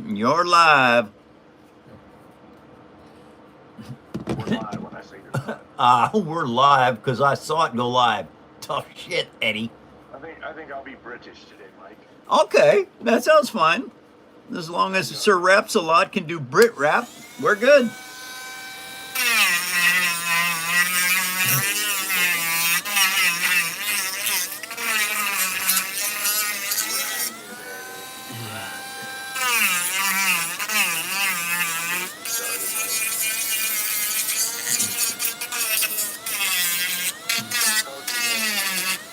You're live. We're live when I say you're live. We're live because I saw it go live. Tough shit, Eddie. I think I'll be British today, Mike. Okay, that sounds fine. As long as Sir Raps a lot can do Brit rap, we're good.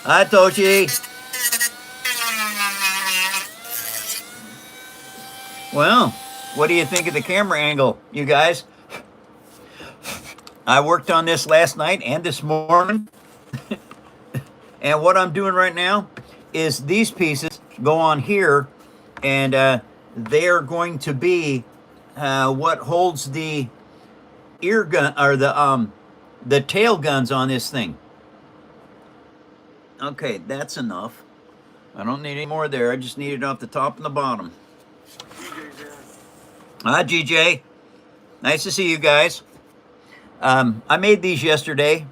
Hi, Toshi. Well, what do you think of the camera angle, you guys? I worked on this last night and this morning. And what I'm doing right now is these pieces go on here, and they're going to be what holds the ear gun or the tail guns on this thing. Okay, that's enough. I don't need any more there. I just need it off the top and the bottom. Hi, GJ. Nice to see you guys. I made these yesterday.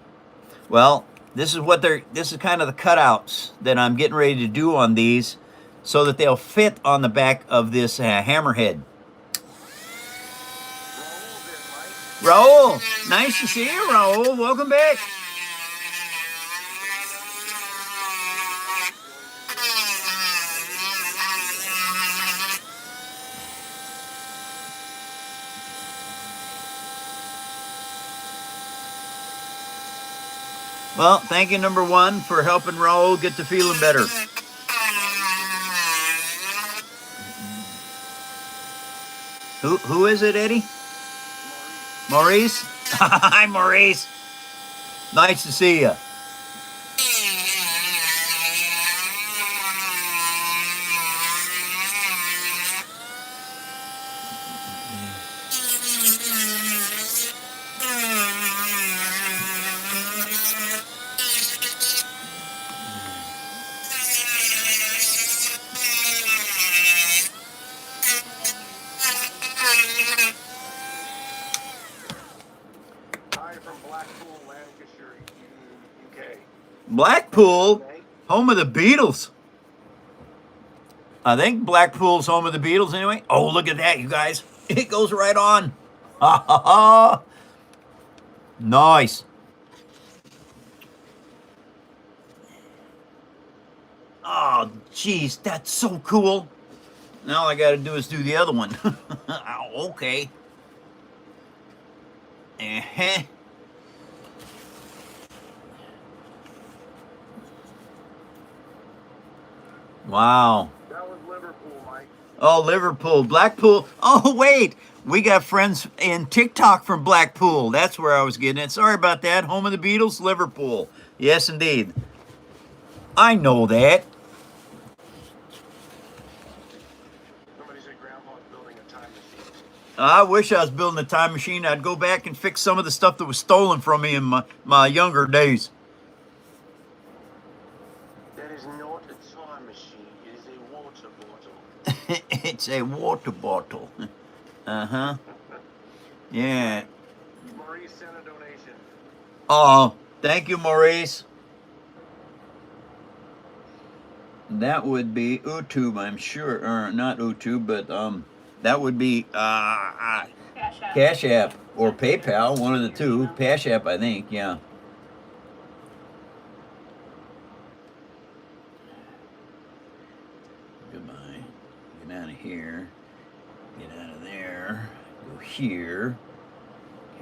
Well, this is kind of the cutouts that I'm getting ready to do on these so that they'll fit on the back of this hammerhead. Raul, nice to see you, Raul. Welcome back. Well, thank you, number one, for helping Raul get to feeling better. Who is it, Eddie? Maurice? Hi, Maurice. Nice to see you. Blackpool, home of the Beatles. I think Blackpool's home of the Beatles anyway. Oh, look at that, you guys. It goes right on. Ha ha ha. Nice. Oh, geez, that's so cool. Now all I got to do is do the other one. Oh, okay. Uh-huh. Wow. That was Liverpool, Mike. Oh, Liverpool. Blackpool. Oh, wait. We got friends in TikTok from Blackpool. That's where I was getting it. Sorry about that. Home of the Beatles, Liverpool. Yes, indeed. I know that. Somebody said Grandpa's building a time machine. I wish I was building a time machine. I'd go back and fix some of the stuff that was stolen from me in my younger days. That is not a time machine. It is a water bottle. It's a water bottle. Uh-huh. Yeah. Maurice sent a donation. Oh, thank you, Maurice. That would be YouTube, I'm sure. Or not YouTube, but that would be Cash App or PayPal, one of the two. Cash App, I think, yeah. Goodbye. Get out of here. Get out of there. Go here.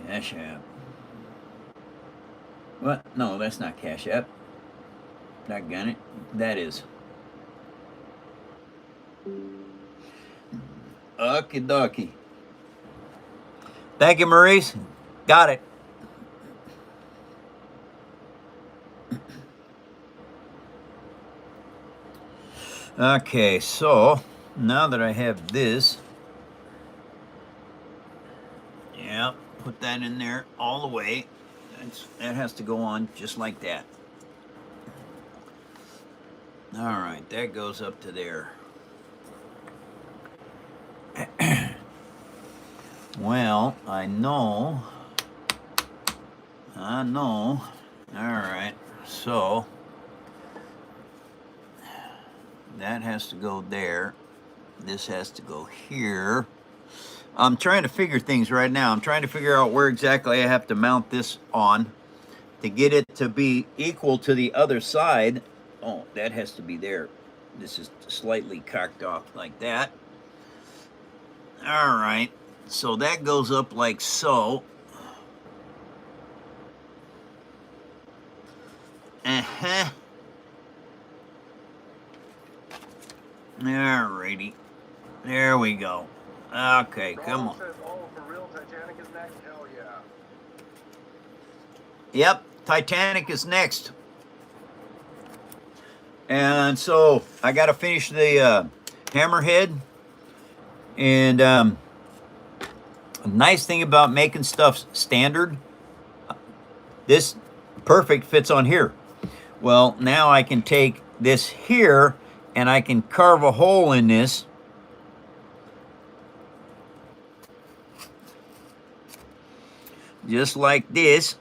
Cash App. What? No, that's not Cash App. Doggone it. That is. Okie dokie. Thank you, Maurice. Got it. Okay, so now that I have this, yeah, put that in there all the way. That has to go on just like that. All right, that goes up to there. Well, I know. All right. So that has to go there. This has to go here. I'm trying to figure things right now. I'm trying to figure out where exactly I have to mount this on to get it to be equal to the other side. Oh, that has to be there. This is slightly cocked off like that. All right. So that goes up like so. Uh-huh. Alrighty. There we go. Okay, come on. Says, oh, for real, Titanic is next? Hell yeah. Yep, Titanic is next. And so I got to finish the hammerhead. And a nice thing about making stuff standard, this perfect fits on here. Well, now I can take this here and I can carve a hole in this. Just like this.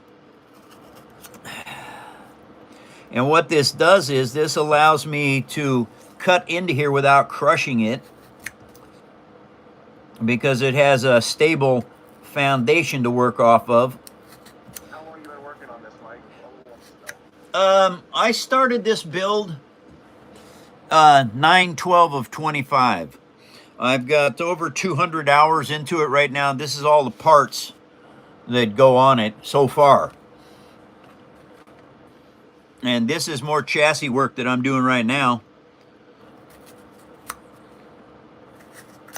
And what this does is this allows me to cut into here without crushing it, because it has a stable foundation to work off of. How long have you been working on this, Mike? I started this build 9/12 of 25. I've got over 200 hours into it right now. This is all the parts that go on it so far. And this is more chassis work that I'm doing right now.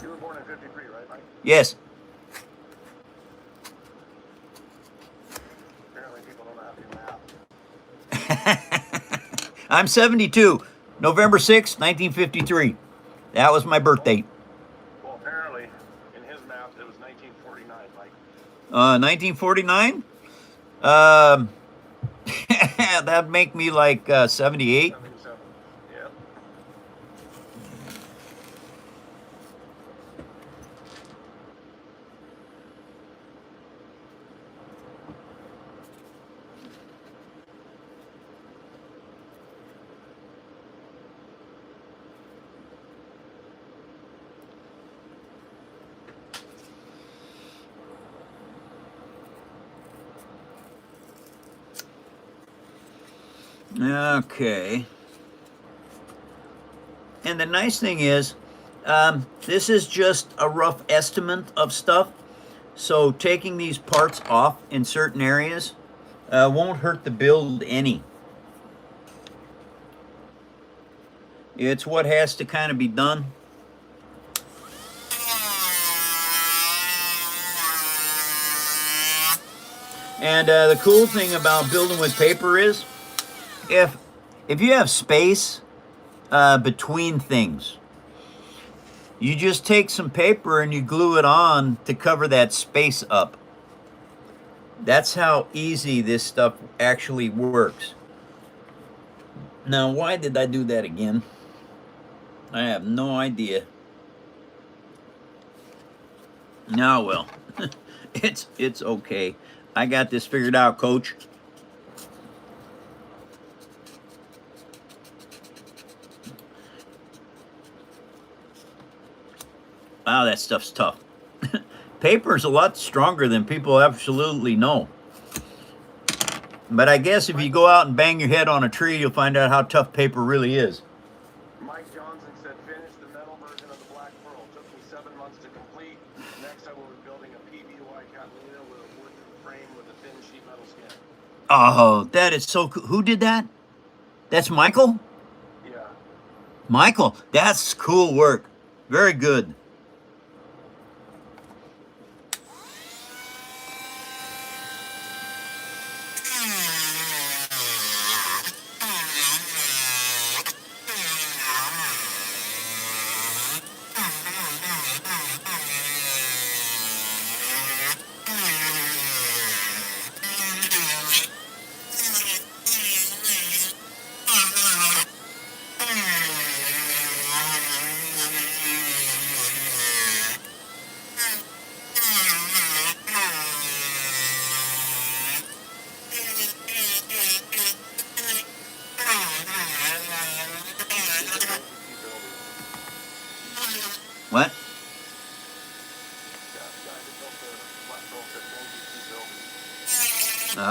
You were born in 53, right, Mike? Yes. Apparently people don't know how to do math. I'm 72. November 6th, 1953. That was my birth date. Well, apparently, in his math, it was 1949, Mike. 1949? That'd make me like 78. 77. Yep. Okay. And the nice thing is, this is just a rough estimate of stuff. So taking these parts off in certain areas won't hurt the build any. It's what has to kind of be done. And the cool thing about building with paper is, if you have space between things, you just take some paper and you glue it on to cover that space up. That's how easy this stuff actually works. Now, why did I do that again? I have no idea. Now, well, it's okay. I got this figured out, Coach. Wow, that stuff's tough. Paper is a lot stronger than people absolutely know. But I guess if you go out and bang your head on a tree, you'll find out how tough paper really is. Mike Johnson said, finish the metal version of the Black Pearl. Took me 7 months to complete. Next, I will be building a PBY Catalina with a wood frame with a thin sheet metal skin. Oh, that is so cool. Who did that? That's Michael? Yeah. Michael, that's cool work. Very good.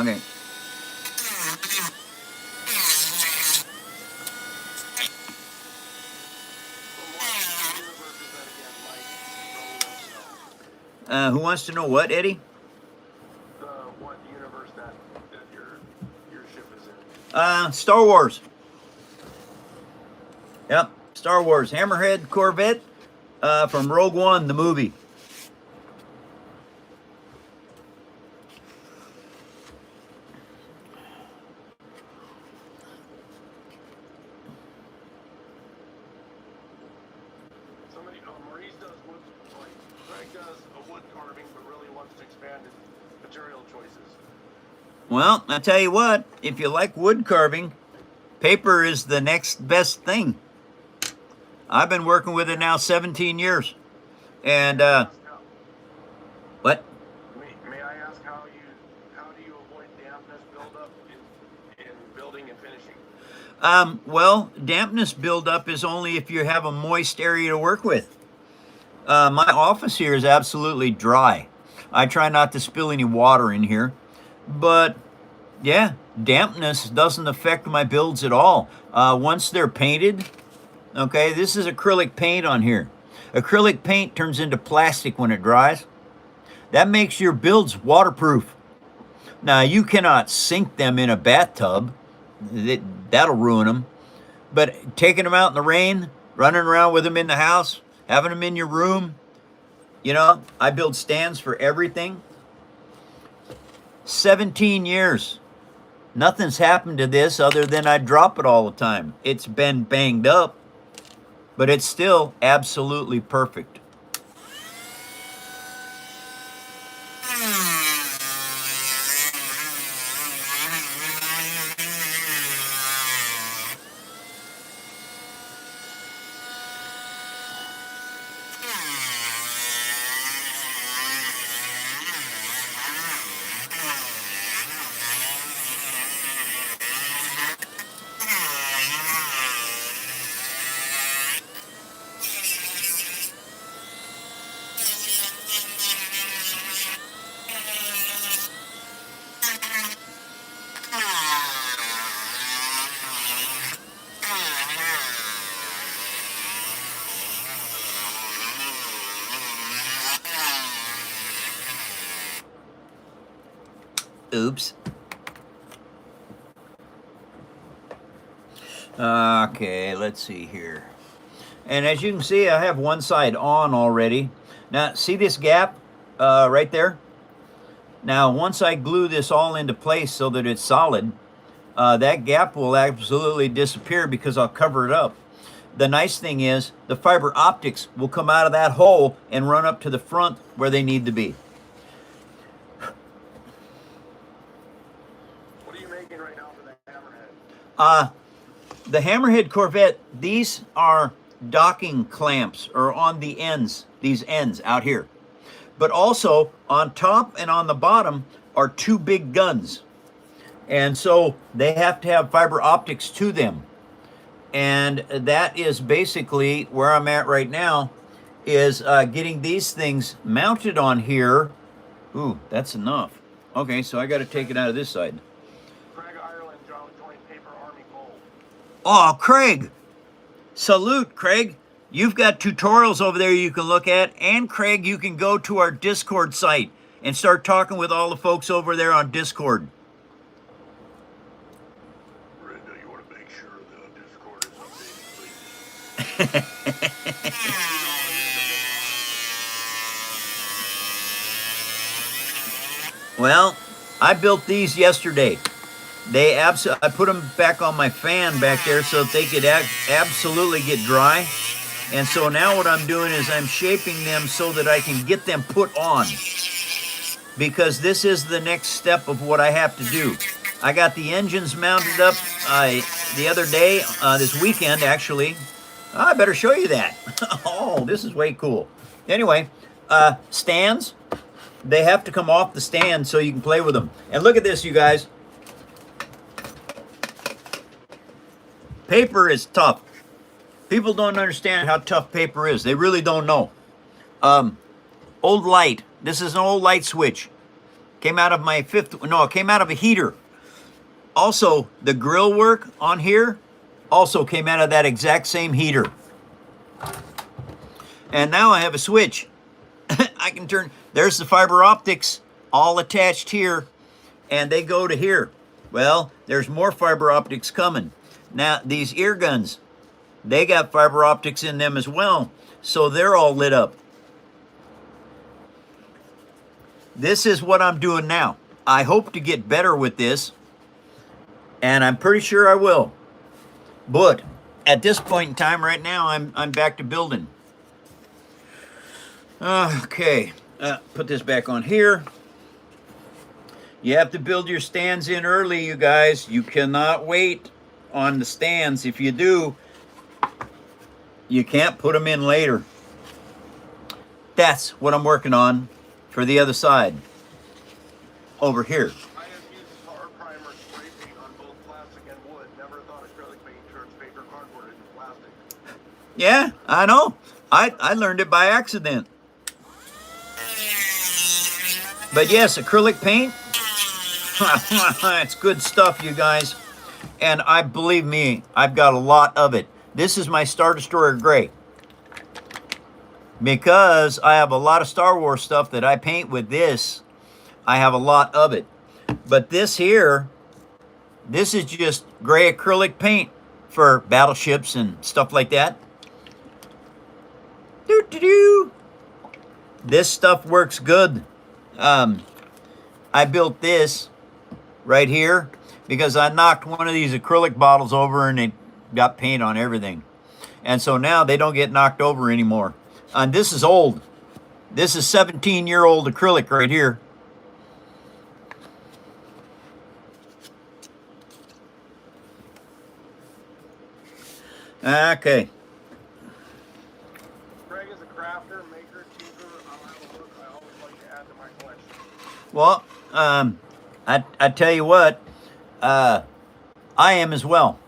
Okay. Who wants to know what, Eddie? What universe that your ship is in? Star Wars. Yep, Star Wars. Hammerhead Corvette from Rogue One, the movie. Maurice does wood, like Greg does a wood carving, but really wants to expand his material choices. Well, I tell you what, if you like wood carving, paper is the next best thing. I've been working with it now 17 years. And, what? May I ask how do you avoid dampness buildup in building and finishing? Well, dampness buildup is only if you have a moist area to work with. My office here is absolutely dry. I try not to spill any water in here. But, yeah, dampness doesn't affect my builds at all. Once they're painted, okay, this is acrylic paint on here. Acrylic paint turns into plastic when it dries. That makes your builds waterproof. Now, you cannot sink them in a bathtub. That'll ruin them. But taking them out in the rain, running around with them in the house, having them in your room, you know, I build stands for everything. 17 years. Nothing's happened to this other than I drop it all the time. It's been banged up, but it's still absolutely perfect. Oops. Okay, let's see here. And as you can see, I have one side on already. Now, see this gap right there? Now, once I glue this all into place so that it's solid, that gap will absolutely disappear because I'll cover it up. The nice thing is the fiber optics will come out of that hole and run up to the front where they need to be. What are you making right now for the Hammerhead? The Hammerhead Corvette, these are docking clamps, or on the ends, these ends out here. But also on top and on the bottom are two big guns. And so they have to have fiber optics to them. And that is basically where I'm at right now, is getting these things mounted on here. Ooh, that's enough. Okay, so I got to take it out of this side. Craig Ireland joined Paper Army Gold. Oh, Craig. Salute, Craig. You've got tutorials over there you can look at. And, Craig, you can go to our Discord site and start talking with all the folks over there on Discord. Brenda, you want to make sure the Discord is updated, please? Well, I built these yesterday. I put them back on my fan back there so that they could absolutely get dry. And so now what I'm doing is I'm shaping them so that I can get them put on. Because this is the next step of what I have to do. I got the engines mounted up the other day, this weekend actually. I better show you that. Oh, this is way cool. Anyway, stands. They have to come off the stand so you can play with them. And look at this, you guys. Paper is tough. People don't understand how tough paper is. They really don't know. Old light. This is an old light switch. Came out of my fifth, no, it came out of a heater. Also, the grill work on here also came out of that exact same heater. And now I have a switch. I can turn, there's the fiber optics all attached here, and they go to here. Well, there's more fiber optics coming. Now, these ear guns, they got fiber optics in them as well, so they're all lit up. This is what I'm doing now. I hope to get better with this, and I'm pretty sure I will. But at this point in time right now, I'm back to building. Okay, put this back on here. You have to build your stands in early, you guys. You cannot wait on the stands. If you do, you can't put them in later. That's what I'm working on for the other side over here. I have used tar primer spray paint on both plastic and wood. Never thought acrylic paint turns paper cardboard into plastic. Yeah, I know. I learned it by accident. But yes, acrylic paint, it's good stuff, you guys. And I believe me, I've got a lot of it. This is my Star Destroyer gray, because I have a lot of Star Wars stuff that I paint with this. I have a lot of it. But this here, this is just gray acrylic paint for battleships and stuff like that. Doo-doo-doo. This stuff works good. I built this right here because I knocked one of these acrylic bottles over and it got paint on everything. And so now they don't get knocked over anymore. And this is old. This is 17-year-old acrylic right here. Okay. Greg is a crafter, maker, tinkerer. I'll have a look. I always like to add to my collection. Well, I tell you what, I am as well.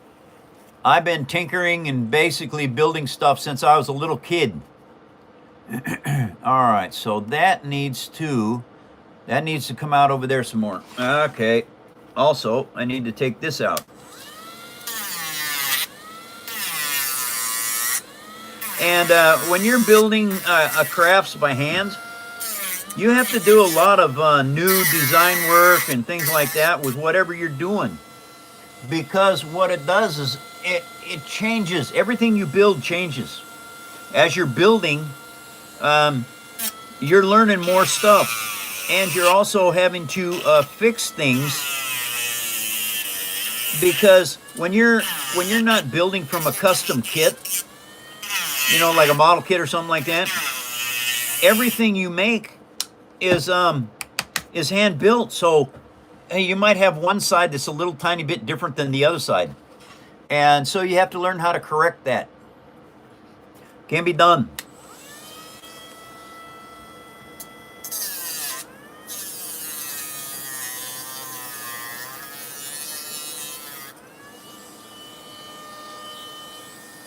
I've been tinkering and basically building stuff since I was a little kid. All right, so that needs to come out over there some more. Okay. Also, I need to take this out. And when you're building crafts by hand, you have to do a lot of new design work and things like that with whatever you're doing. Because what it does is it changes. Everything you build changes. As you're building, you're learning more stuff. And you're also having to fix things. Because when you're not building from a custom kit, you know, like a model kit or something like that, everything you make is hand built. So you might have one side that's a little tiny bit different than the other side, and so you have to learn how to correct that. Can be done.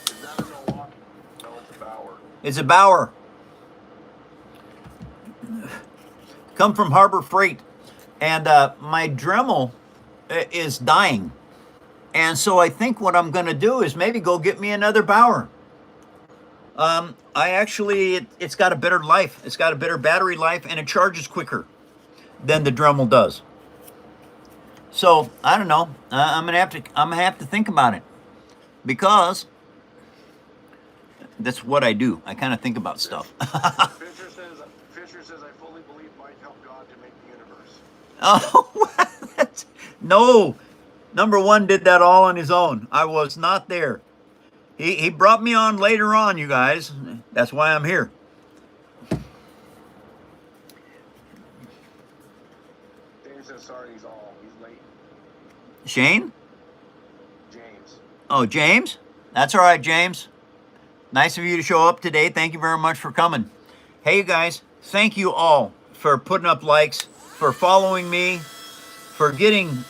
Is that a Milwaukee? No, it's a Bauer. It's a Bauer. Come from Harbor Freight, and my Dremel is dying, and so I think what I'm going to do is maybe go get me another Bauer. It's got a better life. It's got a better battery life, and it charges quicker than the Dremel does. So I don't know. I'm gonna have to think about it, because that's what I do. I kind of think about stuff. Fisher says I fully believe Mike helped God to make the universe. Oh, no. Number one did that all on his own. I was not there. He brought me on later on, you guys. That's why I'm here. James says sorry, he's late. Shane? James. Oh, James? That's all right, James. Nice of you to show up today. Thank you very much for coming. Hey, you guys, thank you all for putting up likes, for following me, for getting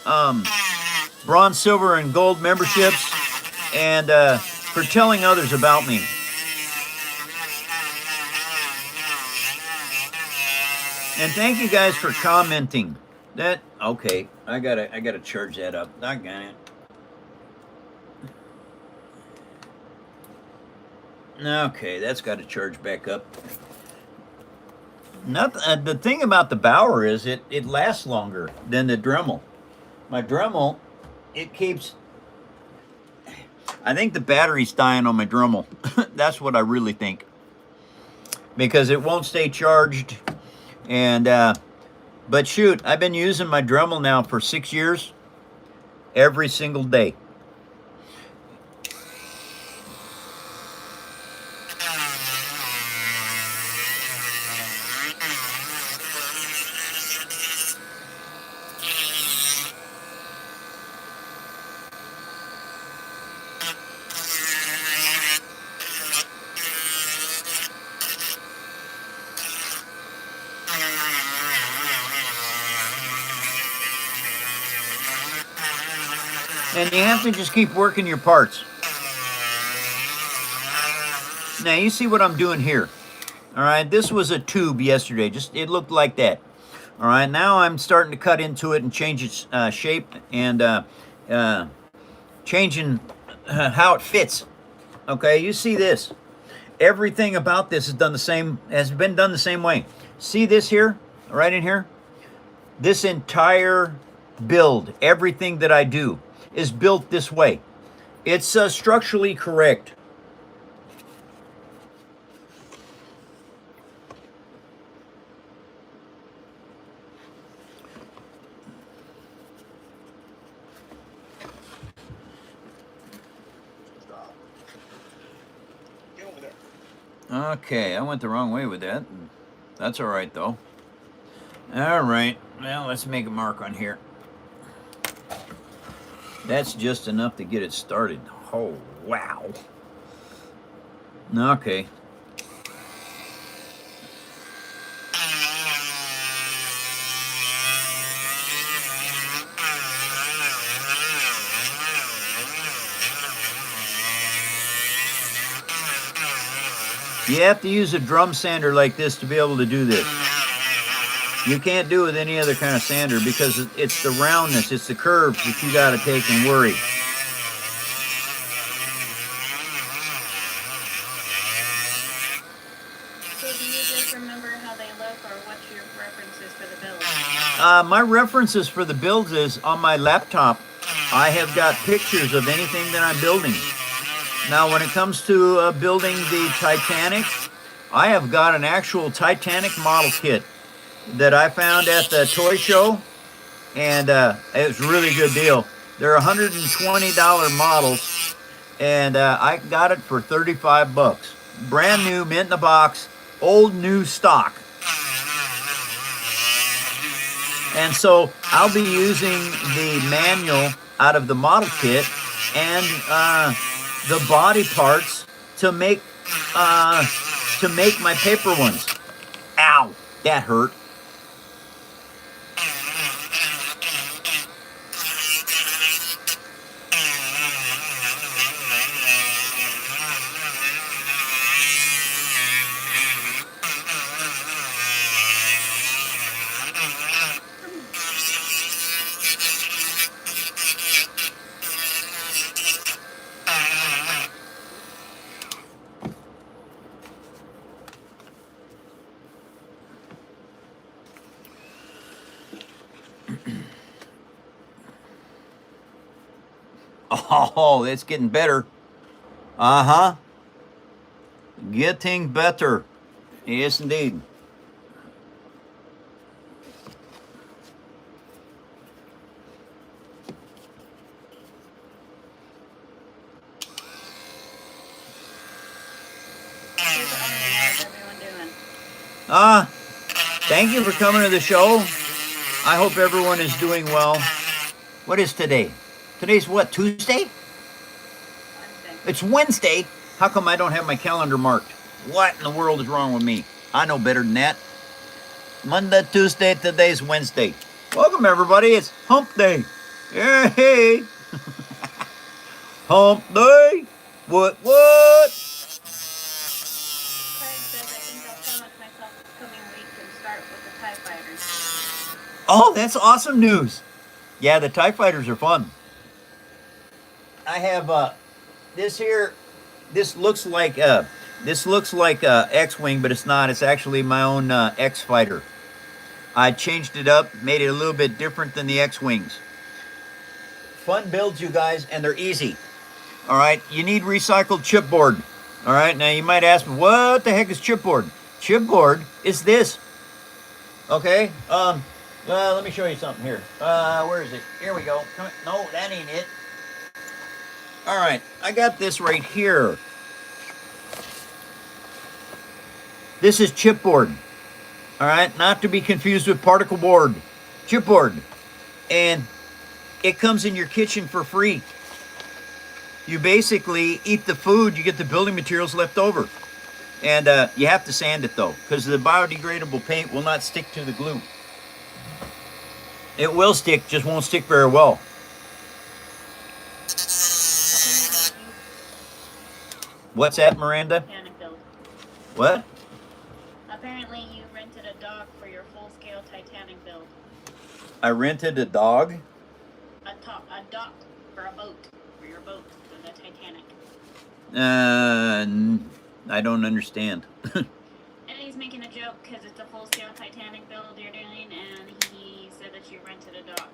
bronze, silver, and gold memberships, and for telling others about me. And thank you guys for commenting. That okay. I gotta charge that up. I got it. Okay, that's got to charge back up. The thing about the Bauer is it lasts longer than the Dremel. My Dremel, it keeps. I think the battery's dying on my Dremel. That's what I really think, because it won't stay charged. And but shoot, I've been using my Dremel now for 6 years, every single day. And you have to just keep working your parts. Now you see what I'm doing here. All right, this was a tube yesterday. Just it looked like that. All right, now I'm starting to cut into it and change its shape and changing how it fits. Okay, you see this. Everything about this is done the same, has been done the same way. See this here, right in here? This entire build, everything that I do, is built this way. It's structurally correct. Stop. Get over there. Okay, I went the wrong way with that. That's all right, though. All right, well, let's make a mark on here. That's just enough to get it started. Oh, wow. Okay. You have to use a drum sander like this to be able to do this. You can't do it with any other kind of sander because it's the roundness, it's the curves that you got to take and worry. So do you just remember how they look, or what's your references for the build? My references for the builds is on my laptop. I have got pictures of anything that I'm building. Now, when it comes to building the Titanic, I have got an actual Titanic model kit that I found at the toy show, and it was a really good deal. They're $120 models, and I got it for 35 bucks. Brand new, mint in the box, old new stock. And so I'll be using the manual out of the model kit and the body parts to make my paper ones. Ow, that hurt. Oh, it's getting better. Uh-huh. Getting better. Yes, indeed. How's everyone doing? Thank you for coming to the show. I hope everyone is doing well. What is today? Today's what, Tuesday? Wednesday. It's Wednesday. How come I don't have my calendar marked? What in the world is wrong with me? I know better than that. Monday, Tuesday, today's Wednesday. Welcome, everybody. It's Hump Day. Hey. Hump Day. What? Craig says I think I'll challenge myself this coming week and start with the TIE fighters. Oh, that's awesome news. Yeah, the TIE fighters are fun. I have this here. This looks like X-wing, but it's not. It's actually my own X-fighter. I changed it up, made it a little bit different than the X-wings. Fun builds, you guys, and they're easy. All right, you need recycled chipboard. All right, now you might ask me, what the heck is chipboard? Chipboard is this. Okay, well, let me show you something here. Where is it? Here we go. Come on. No, that ain't it. All right, I got this right here. This is chipboard. All right, not to be confused with particle board. Chipboard. And it comes in your kitchen for free. You basically eat the food, you get the building materials left over. And you have to sand it though, because the biodegradable paint will not stick to the glue. It will stick, just won't stick very well. What's that, Miranda? Titanic build. What? Apparently, you rented a dog for your full-scale Titanic build. I rented a dog? A dock for a boat, for your boat, for the Titanic. I don't understand. And he's making a joke because it's a full-scale Titanic build you're doing, and he said that you rented a dock.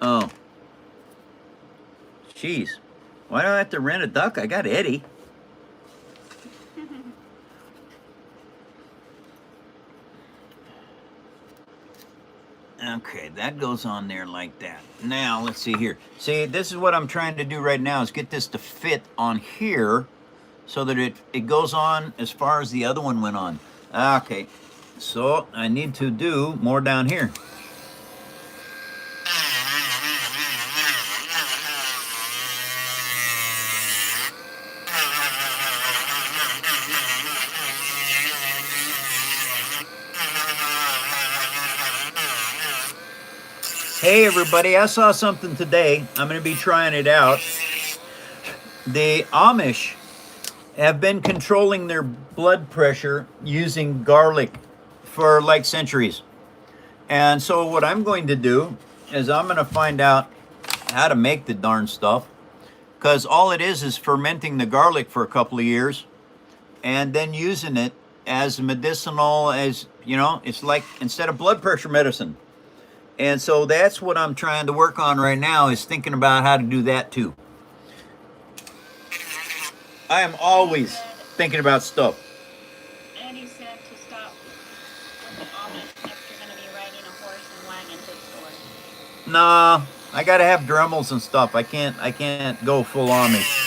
Oh. Jeez. Why do I have to rent a duck? I got Eddie. Okay, that goes on there like that. Now, let's see here. See, this is what I'm trying to do right now is get this to fit on here so that it goes on as far as the other one went on. Okay, so I need to do more down here. Hey everybody, I saw something today. I'm going to be trying it out. The Amish have been controlling their blood pressure using garlic for like centuries. And so what I'm going to do is I'm going to find out how to make the darn stuff, because all it is fermenting the garlic for a couple of years and then using it as medicinal, as you know, it's like instead of blood pressure medicine. And so that's what I'm trying to work on right now, is thinking about how to do that too. I am always thinking about stuff. Eddie said to stop with the Amish if you're going to be riding a horse and wagon to the store. Nah, I gotta have Dremels and stuff. I can't go full Amish.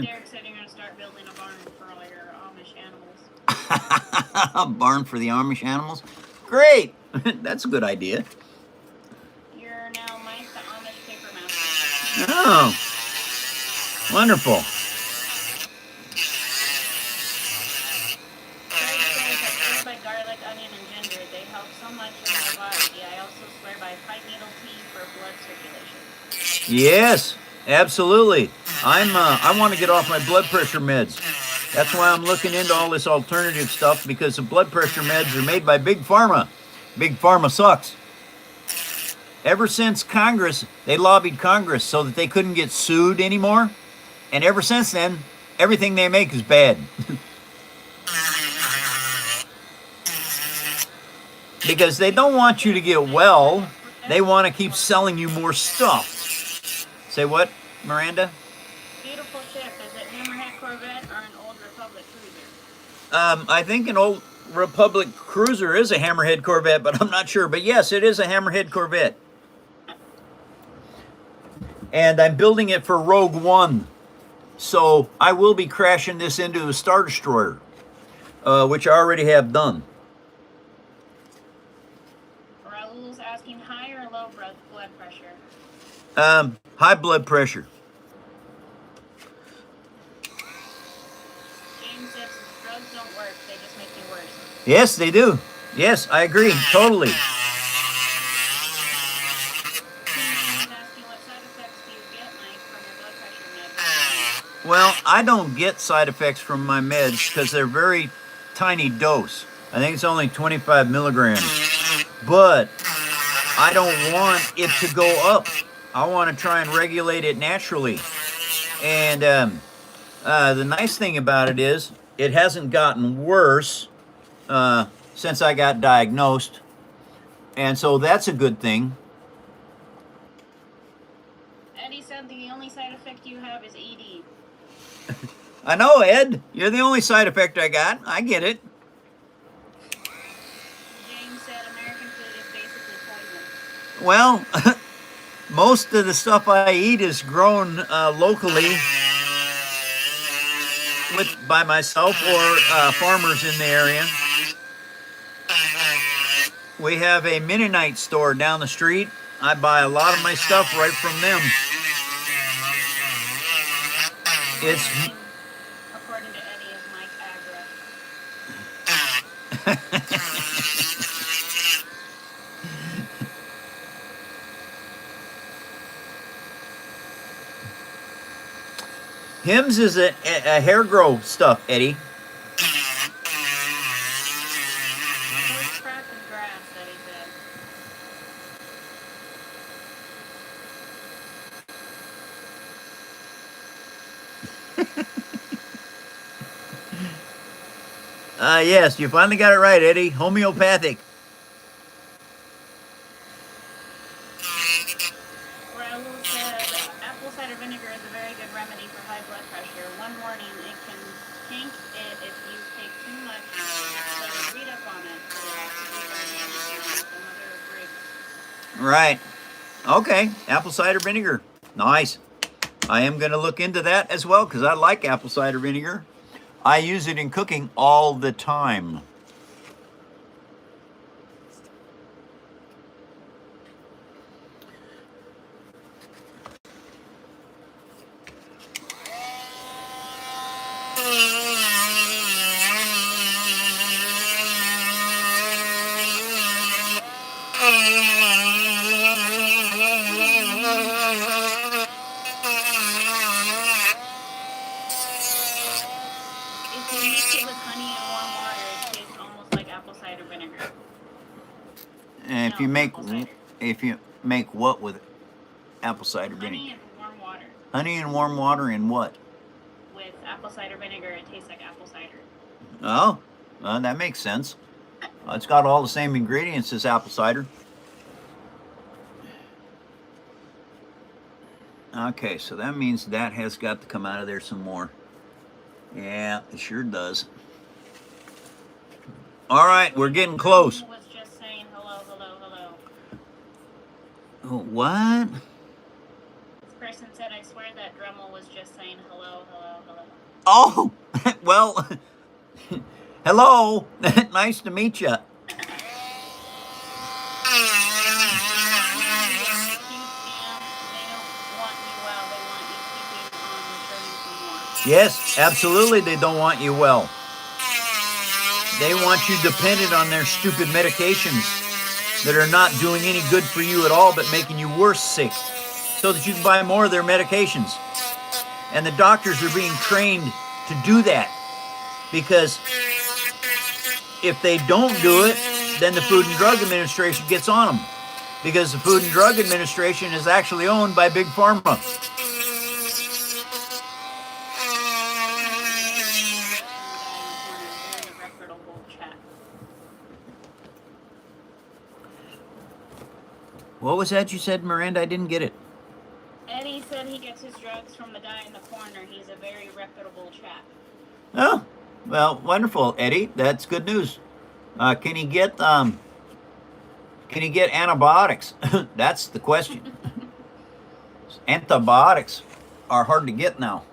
Derek said you're going to start building a barn for all your Amish animals. A barn for the Amish animals? Great! That's a good idea. You're now Mike the Amish paper master. Oh, wonderful. Derek says I swear by garlic, onion, and ginger. They help so much in my body. I also swear by pine needle tea for blood circulation. Yes, absolutely. I want to get off my blood pressure meds. That's why I'm looking into all this alternative stuff, because the blood pressure meds are made by Big Pharma. Big Pharma sucks. Ever since Congress, they lobbied Congress so that they couldn't get sued anymore. And ever since then, everything they make is bad. Because they don't want you to get well. They want to keep selling you more stuff. Say what, Miranda? Beautiful ship. Is it Hammerhead Corvette or an old Republic cruiser? I think an old Republic cruiser is a Hammerhead Corvette, but I'm not sure. But yes, it is a Hammerhead Corvette. And I'm building it for Rogue One. So I will be crashing this into a Star Destroyer, which I already have done. Raul's asking high or low blood pressure? High blood pressure. James says drugs don't work, they just make you worse. Yes, they do. Yes, I agree, totally. I was asking what side effects do you get, Mike, from your blood pressure meds? Well, I don't get side effects from my meds because they're very tiny dose. I think it's only 25 milligrams. But I don't want it to go up. I want to try and regulate it naturally. And the nice thing about it is it hasn't gotten worse since I got diagnosed. And so that's a good thing. Eddie said the only side effect you have is ED. I know, Ed. You're the only side effect I got. I get it. James said American food is basically poison. Well, most of the stuff I eat is grown locally by myself or farmers in the area. We have a Mennonite store down the street. I buy a lot of my stuff right from them. It's according to Eddie, is Mike Agra. Hims is a hair grow stuff, Eddie. Horse crap and grass, Eddie said. Yes, you finally got it right, Eddie. Homeopathic. Raoul said apple cider vinegar is a very good remedy for high blood pressure. One warning, it can tank it if you take too much. So read up on it. Right. Okay. Apple cider vinegar. Nice. I am going to look into that as well because I like apple cider vinegar. I use it in cooking all the time. If you mix it with honey and warm water, it tastes almost like apple cider vinegar. And No, if you make what with apple cider honey vinegar? and warm water. Honey and warm water and what? With apple cider vinegar, it tastes like apple cider. Oh, well, that makes sense. It's got all the same ingredients as apple cider. Okay, so that means that has got to come out of there some more. Yeah, it sure does. All right, we're getting close. Was just saying hello, hello, hello. Oh, what? This person said, I swear that Dremel was just saying hello, hello, hello. Oh, well, hello. Nice to meet you. Yes, absolutely, they don't want you well. They want you dependent on their stupid medications that are not doing any good for you at all but making you worse sick so that you can buy more of their medications. And the doctors are being trained to do that because if they don't do it, then the Food and Drug Administration gets on them because the Food and Drug Administration is actually owned by Big Pharma. What was that you said, Miranda? I didn't get it. Eddie said he gets his drugs from the guy in the corner. He's a very reputable chap. Oh, well, wonderful, Eddie. That's good news. Can he get antibiotics? That's the question. Antibiotics are hard to get now.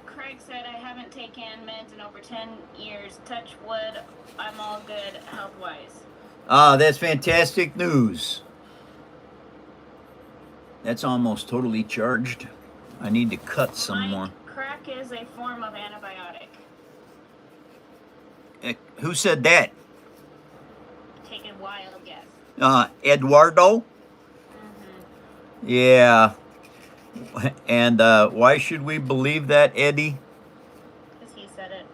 Craig said, I haven't taken meds in over 10 years. Touch wood, I'm all good health-wise. That's fantastic news. That's almost totally charged. I need to cut some more. Crack is a form of antibiotic. Who said that? wild guess. Eduardo? Mm-hmm. Yeah. And why should we believe that, Eddie? Because he said it.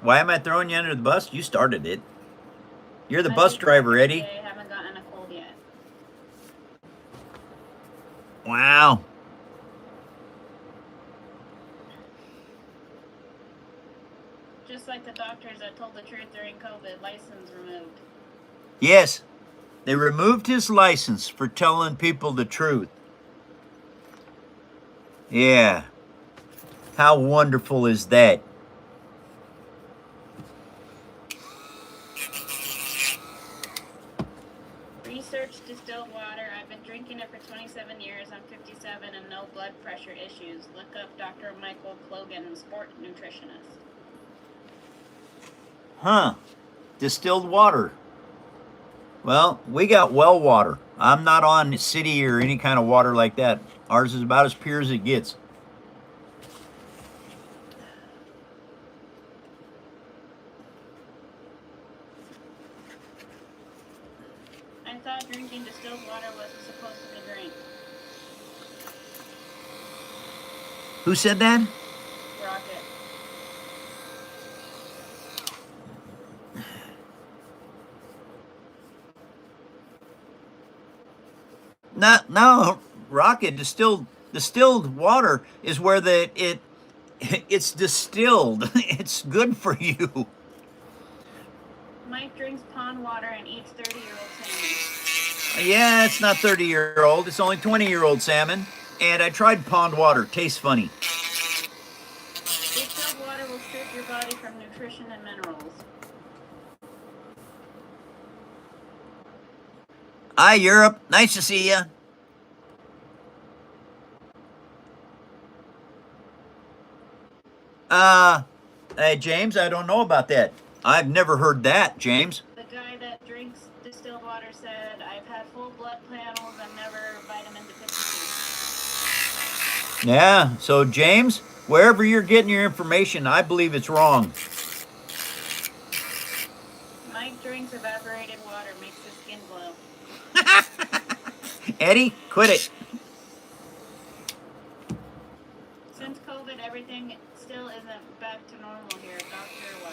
Why am I throwing you under the bus? You started it. You're the I bus ate driver, breakfast Eddie. today. I haven't gotten a cold yet. Wow. Just like the doctors that told the truth during COVID, license removed. Yes. They removed his license for telling people the truth. Yeah. How wonderful is that? Research distilled water. I've been drinking it for 27 years. I'm 57 and no blood pressure issues. Look up Dr. Michael Clogan, sport nutritionist. Huh. Distilled water. Well, we got well water. I'm not on city or any kind of water like that. Ours is about as pure as it gets. I thought drinking distilled water wasn't supposed to be drink. Who said that? Rocket. No, Rocket. Distilled water is where it's distilled. It's good for you. Mike drinks pond water and eats 30-year-old salmon. Yeah, it's not 30-year-old. It's only 20-year-old salmon. And I tried pond water. Tastes funny. Distilled water will strip your body from nutrition and minerals. Hi, Europe. Nice to see you. Hey, James, I don't know about that. I've never heard that, James. The guy that drinks distilled water said, I've had full blood panels and never vitamin deficiency. Yeah, so James, wherever you're getting your information, I believe it's wrong. Mike drinks evaporated water, makes his skin glow. Eddie, quit it. Since COVID, everything still isn't back to normal here, doctor-wise.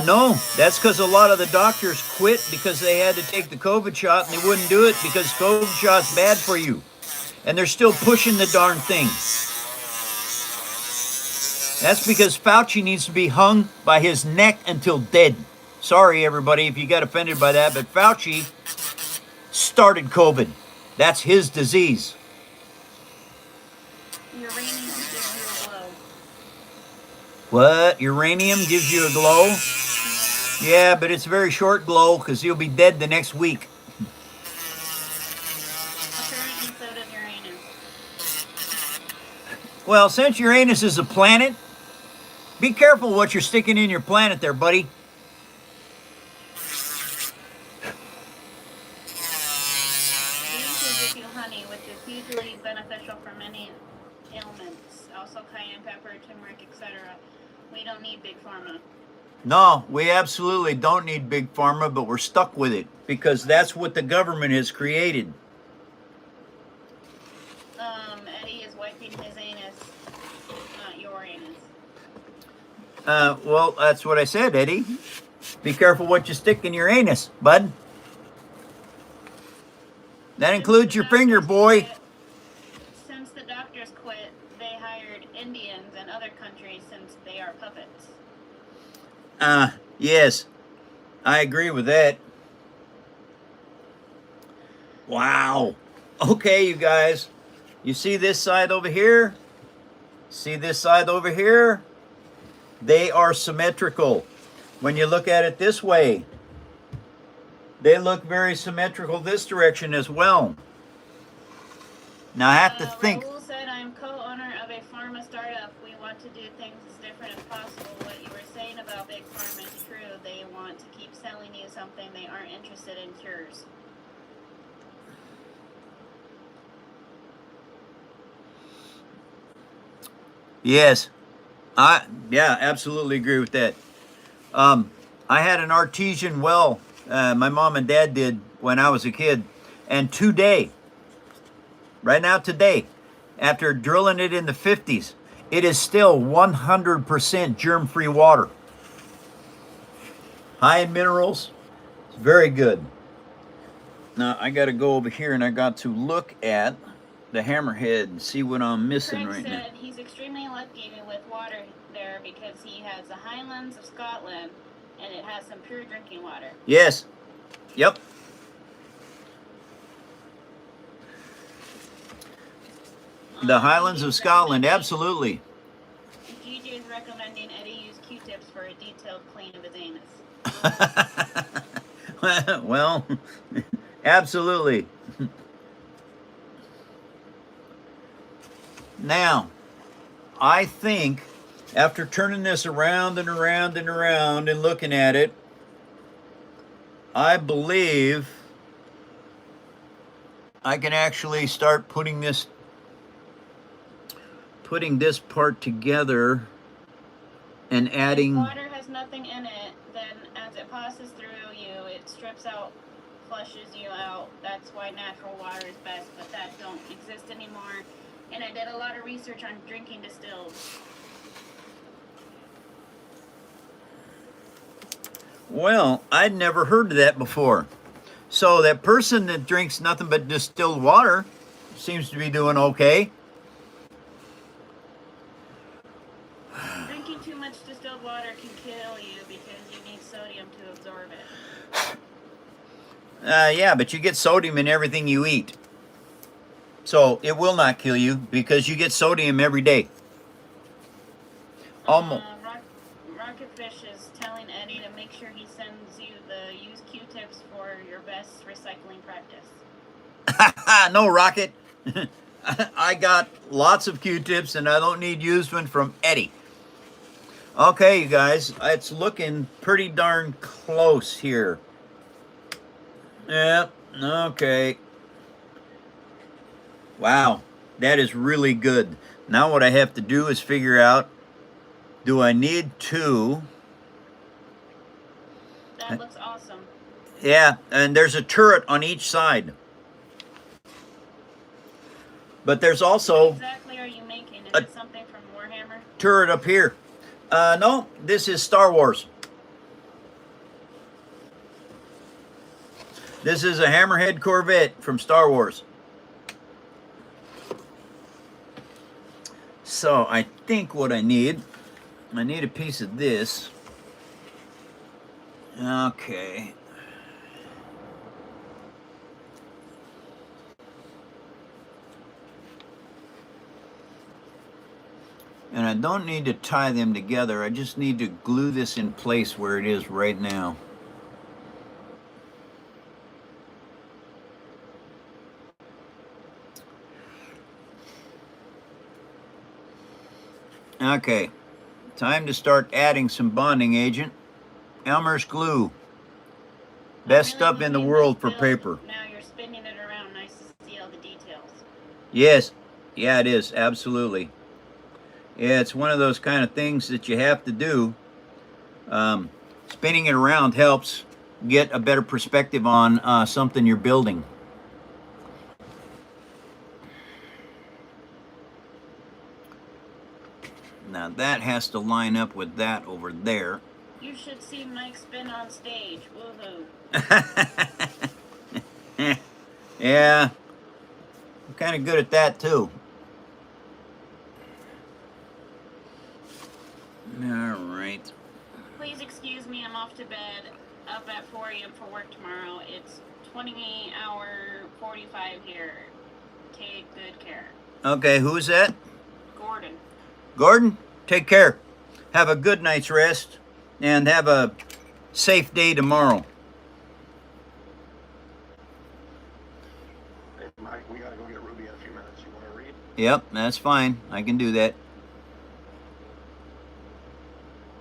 No, that's because a lot of the doctors quit because they had to take the COVID shot and they wouldn't do it because COVID shot's bad for you. And they're still pushing the darn thing. That's because Fauci needs to be hung by his neck until dead. Sorry, everybody, if you got offended by that, but Fauci started COVID. That's his disease. Uranium gives you a glow. What? Uranium gives you a glow? Yeah, but it's a very short glow because you'll be dead the next week. Apparently so does Uranus. Well, since Uranus is a planet, be careful what you're sticking in your planet there, buddy. Bees will give you honey, which is hugely beneficial for many ailments. Also cayenne pepper, turmeric, etc. We don't need big pharma. No, we absolutely don't need big pharma, but we're stuck with it because that's what the government has created. Eddie is wiping his anus, not your anus. Well, that's what I said, Eddie. Be careful what you stick in your anus, bud. That includes your finger, boy. Since the doctors quit, they hired Indians and other countries since they are puppets. Yes, I agree with that. Wow. Okay, you guys. You see this side over here? See this side over here? They are symmetrical. When you look at it this way, they look very symmetrical this direction as well. Now I have to think. Raul said, I'm co-owner of a pharma startup. We want to do things as different as possible. What you were saying about big pharma is true. They want to keep is something they aren't interested in cures. Yes, yeah, absolutely agree with that. I had an artesian well, my mom and dad did when I was a kid, and today, right now today, after drilling it in the 50s, it is still 100% germ-free water. High in minerals, it's very good. Now I got to go over here and I got to look at the hammerhead and see what I'm missing Craig right now. said he's extremely lucky with water there because he has the Highlands of Scotland and it has some pure drinking water. Yes. Yep. The Highlands of Scotland, absolutely. GJ is recommending Eddie use Q-tips for a detailed clean of his anus. Well, absolutely. Now, I think after turning this around and around and around and looking at it, I believe I can actually start putting this part together and adding. If water has nothing in it, then as it passes through you, it strips out, flushes you out. That's why natural water is best, but that don't exist anymore. And I did a lot of research on drinking distilled. Well, I'd never heard of that before. So that person that drinks nothing but distilled water seems to be doing okay. Drinking too much distilled water can kill you because you need sodium to absorb it. Yeah, but you get sodium in everything you eat. So it will not kill you because you get sodium every day. Almost. Rocketfish is telling Eddie to make sure he sends you the use Q-tips for your best recycling practice. No, Rocket. I got lots of Q-tips and I don't need used one from Eddie. Okay, you guys, it's looking pretty darn close here. Yep, okay. Wow, that is really good. Now what I have to do is figure out, do I need to? That looks awesome. Yeah, and there's a turret on each side. But there's also... What exactly are you making? Is it something from Warhammer? Turret up here. No, this is StarWars. This is a Hammerhead Corvette from StarWars. So I think what I need a piece of this. Okay. And I don't need to tie them together. I just need to glue this in place where it is right now. Okay, time to start adding some bonding agent. Elmer's glue. Best stuff in the world for paper. Now you're spinning it around. Nice to see all the details. Yes, yeah, it is, absolutely. Yeah, it's one of those kind of things that you have to do. Spinning it around helps get a better perspective on something you're building. Now that has to line up with that over there. You should see Mike spin on stage. Woohoo. Yeah, I'm kind of good at that too. All right. Please excuse me, I'm off to bed. Up at 4 a.m. for work tomorrow. It's 20:45 here. Take good care. Okay, who's that? Gordon. Gordon, take care. Have a good night's rest and have a safe day tomorrow. Hey, Mike, we gotta go get Ruby in a few minutes. You wanna read? Yep, that's fine. I can do that.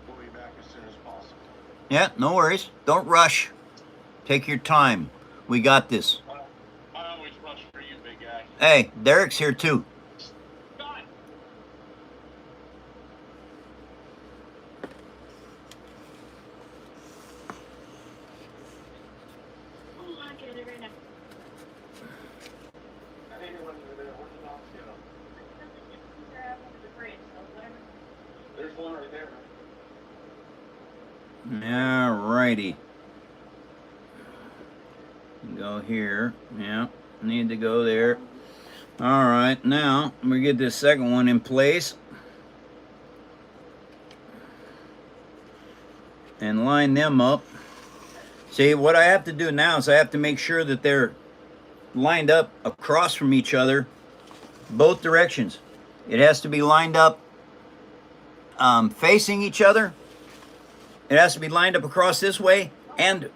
We'll be back as soon as possible. Yeah, no worries. Don't rush. Take your time. We got this. I always rush for you, big guy. Hey, Derek's here too. God. I'll get it right now. I think when you're there, where's the dogs go? They're out under the bridge, so whatever. There's one right there. Alrighty. Go here. Yeah, need to go there. All right, now we get this second one in place and line them up. See, what I have to do now is I have to make sure that they're lined up across from each other, both directions. It has to be lined up facing each other. It has to be lined up across this way, and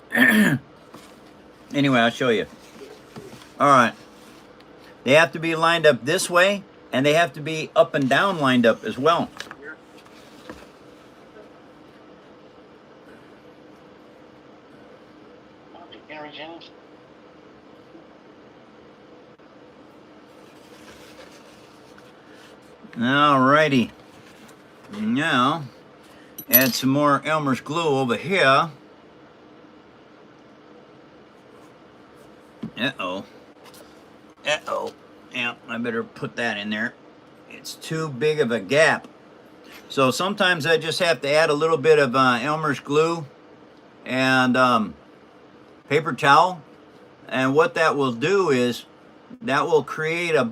anyway, I'll show you. All right. They have to be lined up this way, and they have to be up and down lined up as well. Henry James. Alrighty. Now, add some more Elmer's glue over here. Uh-oh. Uh-oh. Yeah, I better put that in there. It's too big of a gap. So sometimes I just have to add a little bit of Elmer's glue and paper towel. And what that will do is that will create it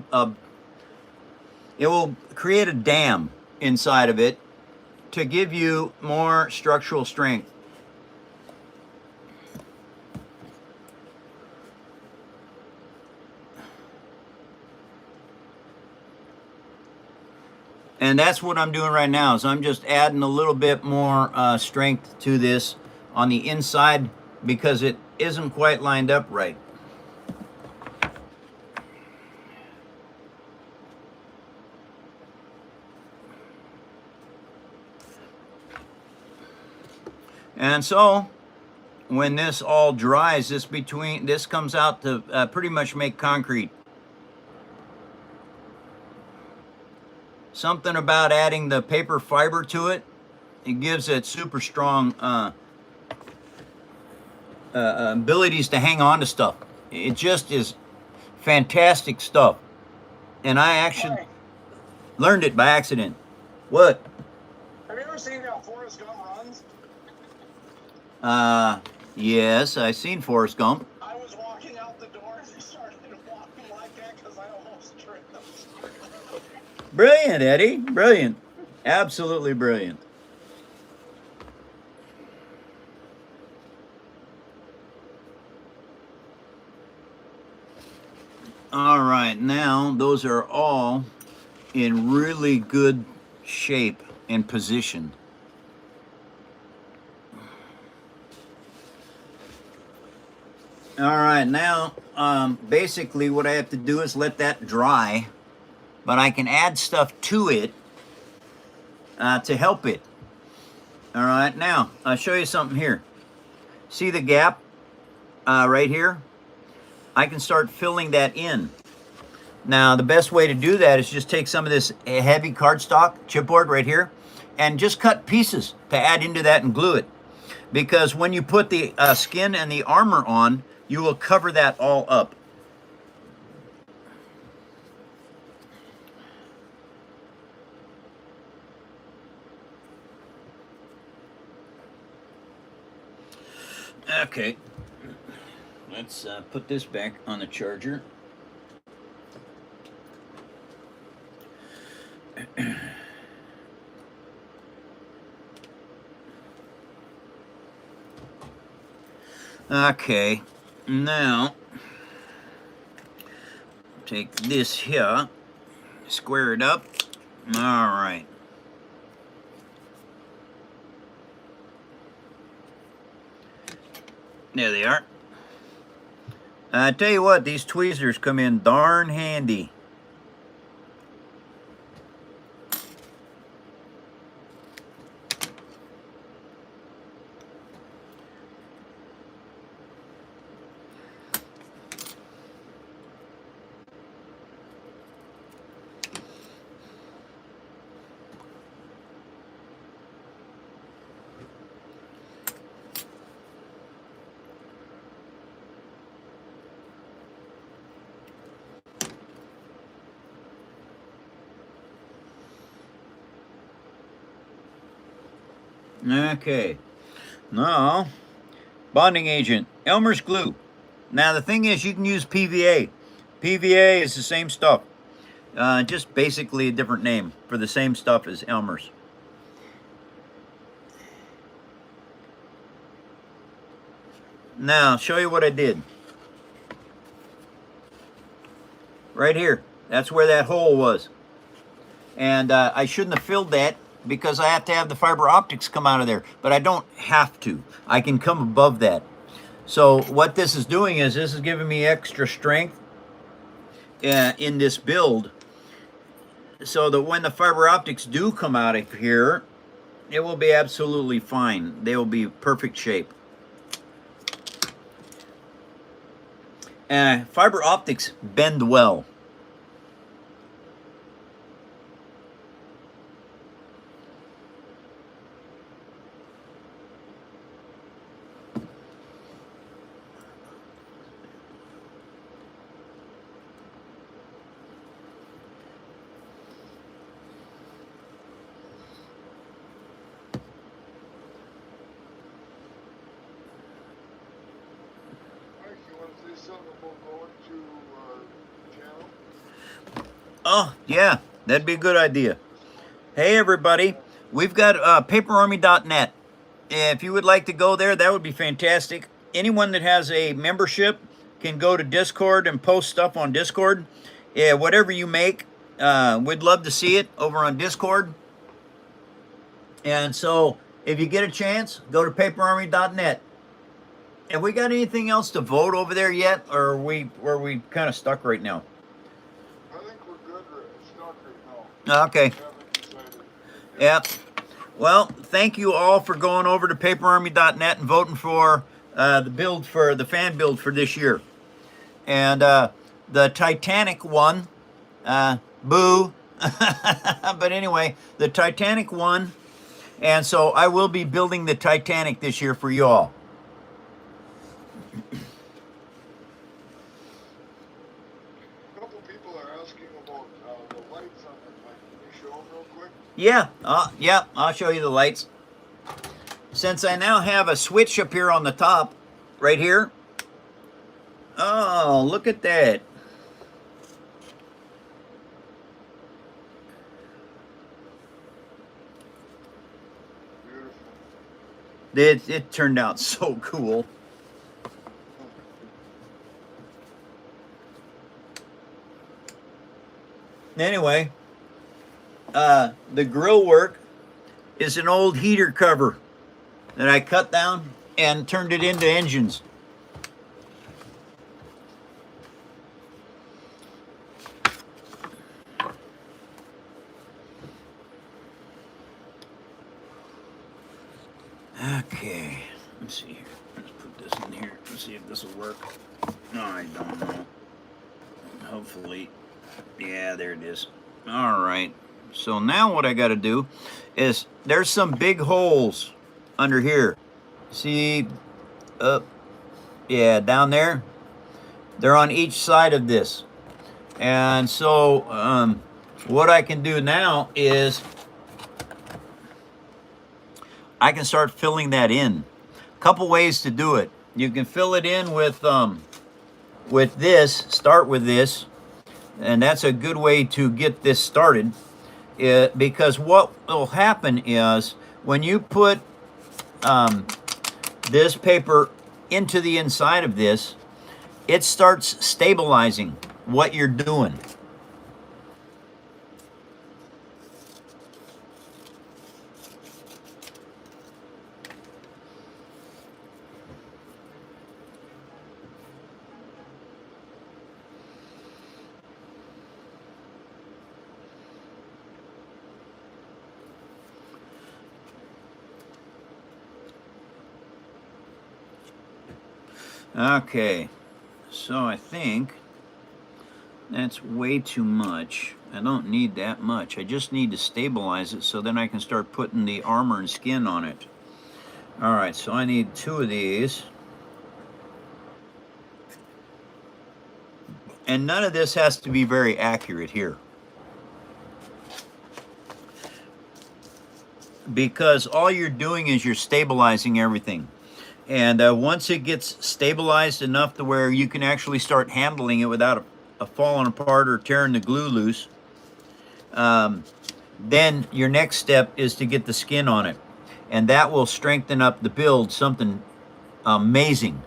will create a dam inside of it to give you more structural strength. And that's what I'm doing right now, is I'm just adding a little bit more strength to this on the inside because it isn't quite lined up right. And so when this all dries, this comes out to pretty much make concrete. Something about adding the paper fiber to it, it gives it super strong abilities to hang on to stuff. It just is fantastic stuff. And I actually learned it by accident. What? Have you ever seen how Forrest Gump runs? Yes, I've seen Forrest Gump. I was walking out the door and he started walking like that because I almost tripped. Brilliant, Eddie. Brilliant. Absolutely brilliant. All right, now those are all in really good shape and position. All right, now basically what I have to do is let that dry, but I can add stuff to it to help it. All right, now I'll show you something here. See the gap right here? I can start filling that in. Now, the best way to do that is just take some of this heavy cardstock chipboard right here and just cut pieces to add into that and glue it. Because when you put the skin and the armor on, you will cover that all up. Okay, let's put this back on the charger. Okay, now take this here, square it up. All right. There they are. I tell you what, these tweezers come in darn handy. Okay. Now, bonding agent, Elmer's glue. Now the thing is, you can use PVA. PVA is the same stuff, just basically a different name for the same stuff as Elmer's. Now, I'll show you what I did. Right here, that's where that hole was. And I shouldn't have filled that because I have to have the fiber optics come out of there, but I don't have to. I can come above that. So what this is doing is this is giving me extra strength in this build, so that when the fiber optics do come out of here, it will be absolutely fine. They will be perfect shape. Fiber optics bend well. Oh, yeah, that'd be a good idea. Hey, everybody, we've got paperarmy.net. If you would like to go there, that would be fantastic. Anyone that has a membership can go to Discord and post stuff on Discord. Yeah, whatever you make, we'd love to see it over on Discord. And so, if you get a chance, go to paperarmy.net. Have we got anything else to vote over there yet, or are we kind of stuck right now? I think we're good, stuck right now. Okay. Yep. Well, thank you all for going over to paperarmy.net and voting for the build for the fan build for this year. And the Titanic won. Boo. But anyway, the Titanic won. And so I will be building the Titanic this year for you all. A couple people are asking about the lights on the plane. Can you show them real quick? Yeah, I'll show you the lights. Since I now have a switch up here on the top, right here. Oh, look at that. Beautiful. It turned out so cool. Anyway, the grill work is an old heater cover that I cut down and turned it into engines. Okay, let's see here. Let's put this in here. Let's see if this will work. No, I don't know. Hopefully. Yeah, there it is. All right. So now what I got to do is there's some big holes under here. See, yeah, down there. They're on each side of this. And so what I can do now is I can start filling that in. A couple ways to do it. You can fill it in with this, start with this, and that's a good way to get this started. Because what will happen is when you put this paper into the inside of this, it starts stabilizing what you're doing. Okay, so I think that's way too much. I don't need that much. I just need to stabilize it so then I can start putting the armor and skin on it. All right, so I need 2 of these. And none of this has to be very accurate here. because all you're doing is you're stabilizing everything. And once it gets stabilized enough to where you can actually start handling it without a falling apart or tearing the glue loose, then your next step is to get the skin on it. And that will strengthen up the build something amazing.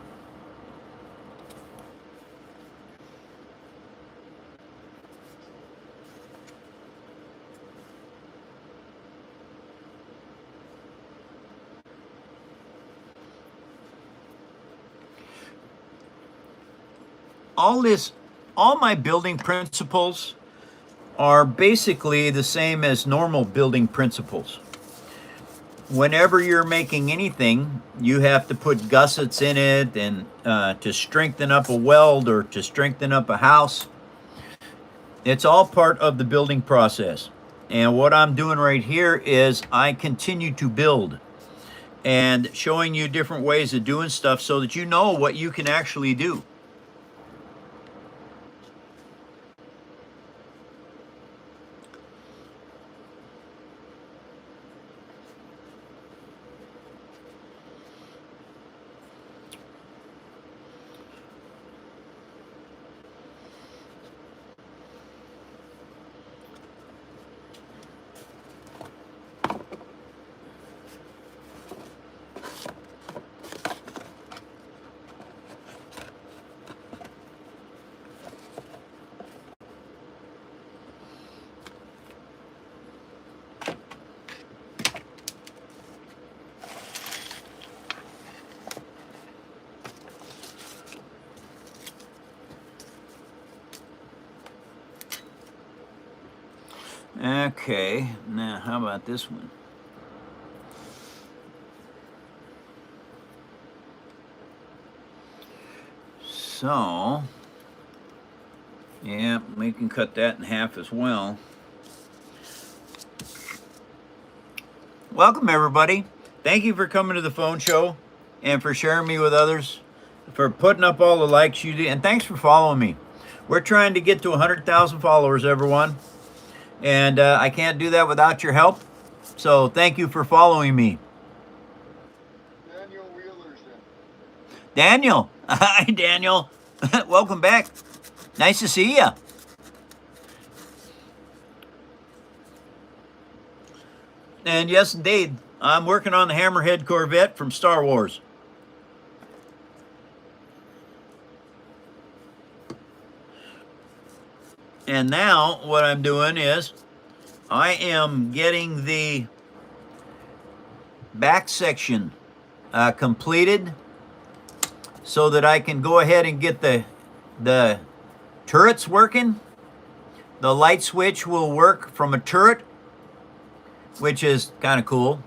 All my building principles are basically the same as normal building principles. Whenever you're making anything, you have to put gussets in it and to strengthen up a weld or to strengthen up a house. It's all part of the building process. And what I'm doing right here is I continue to build and showing you different ways of doing stuff so that you know what you can actually do. Okay, now how about this one? So, yeah, we can cut that in half as well. Welcome, everybody. Thank you for coming to the phone show and for sharing me with others, for putting up all the likes you do, and thanks for following me. We're trying to get to 100,000 followers, everyone. And I can't do that without your help. So thank you for following me. Daniel Wheelerson. Daniel. Hi, Daniel. Welcome back. Nice to see you. And yes, indeed, I'm working on the Hammerhead Corvette from Star Wars. And now what I'm doing is I am getting the back section completed so that I can go ahead and get the turrets working. The light switch will work from a turret, which is kind of cool.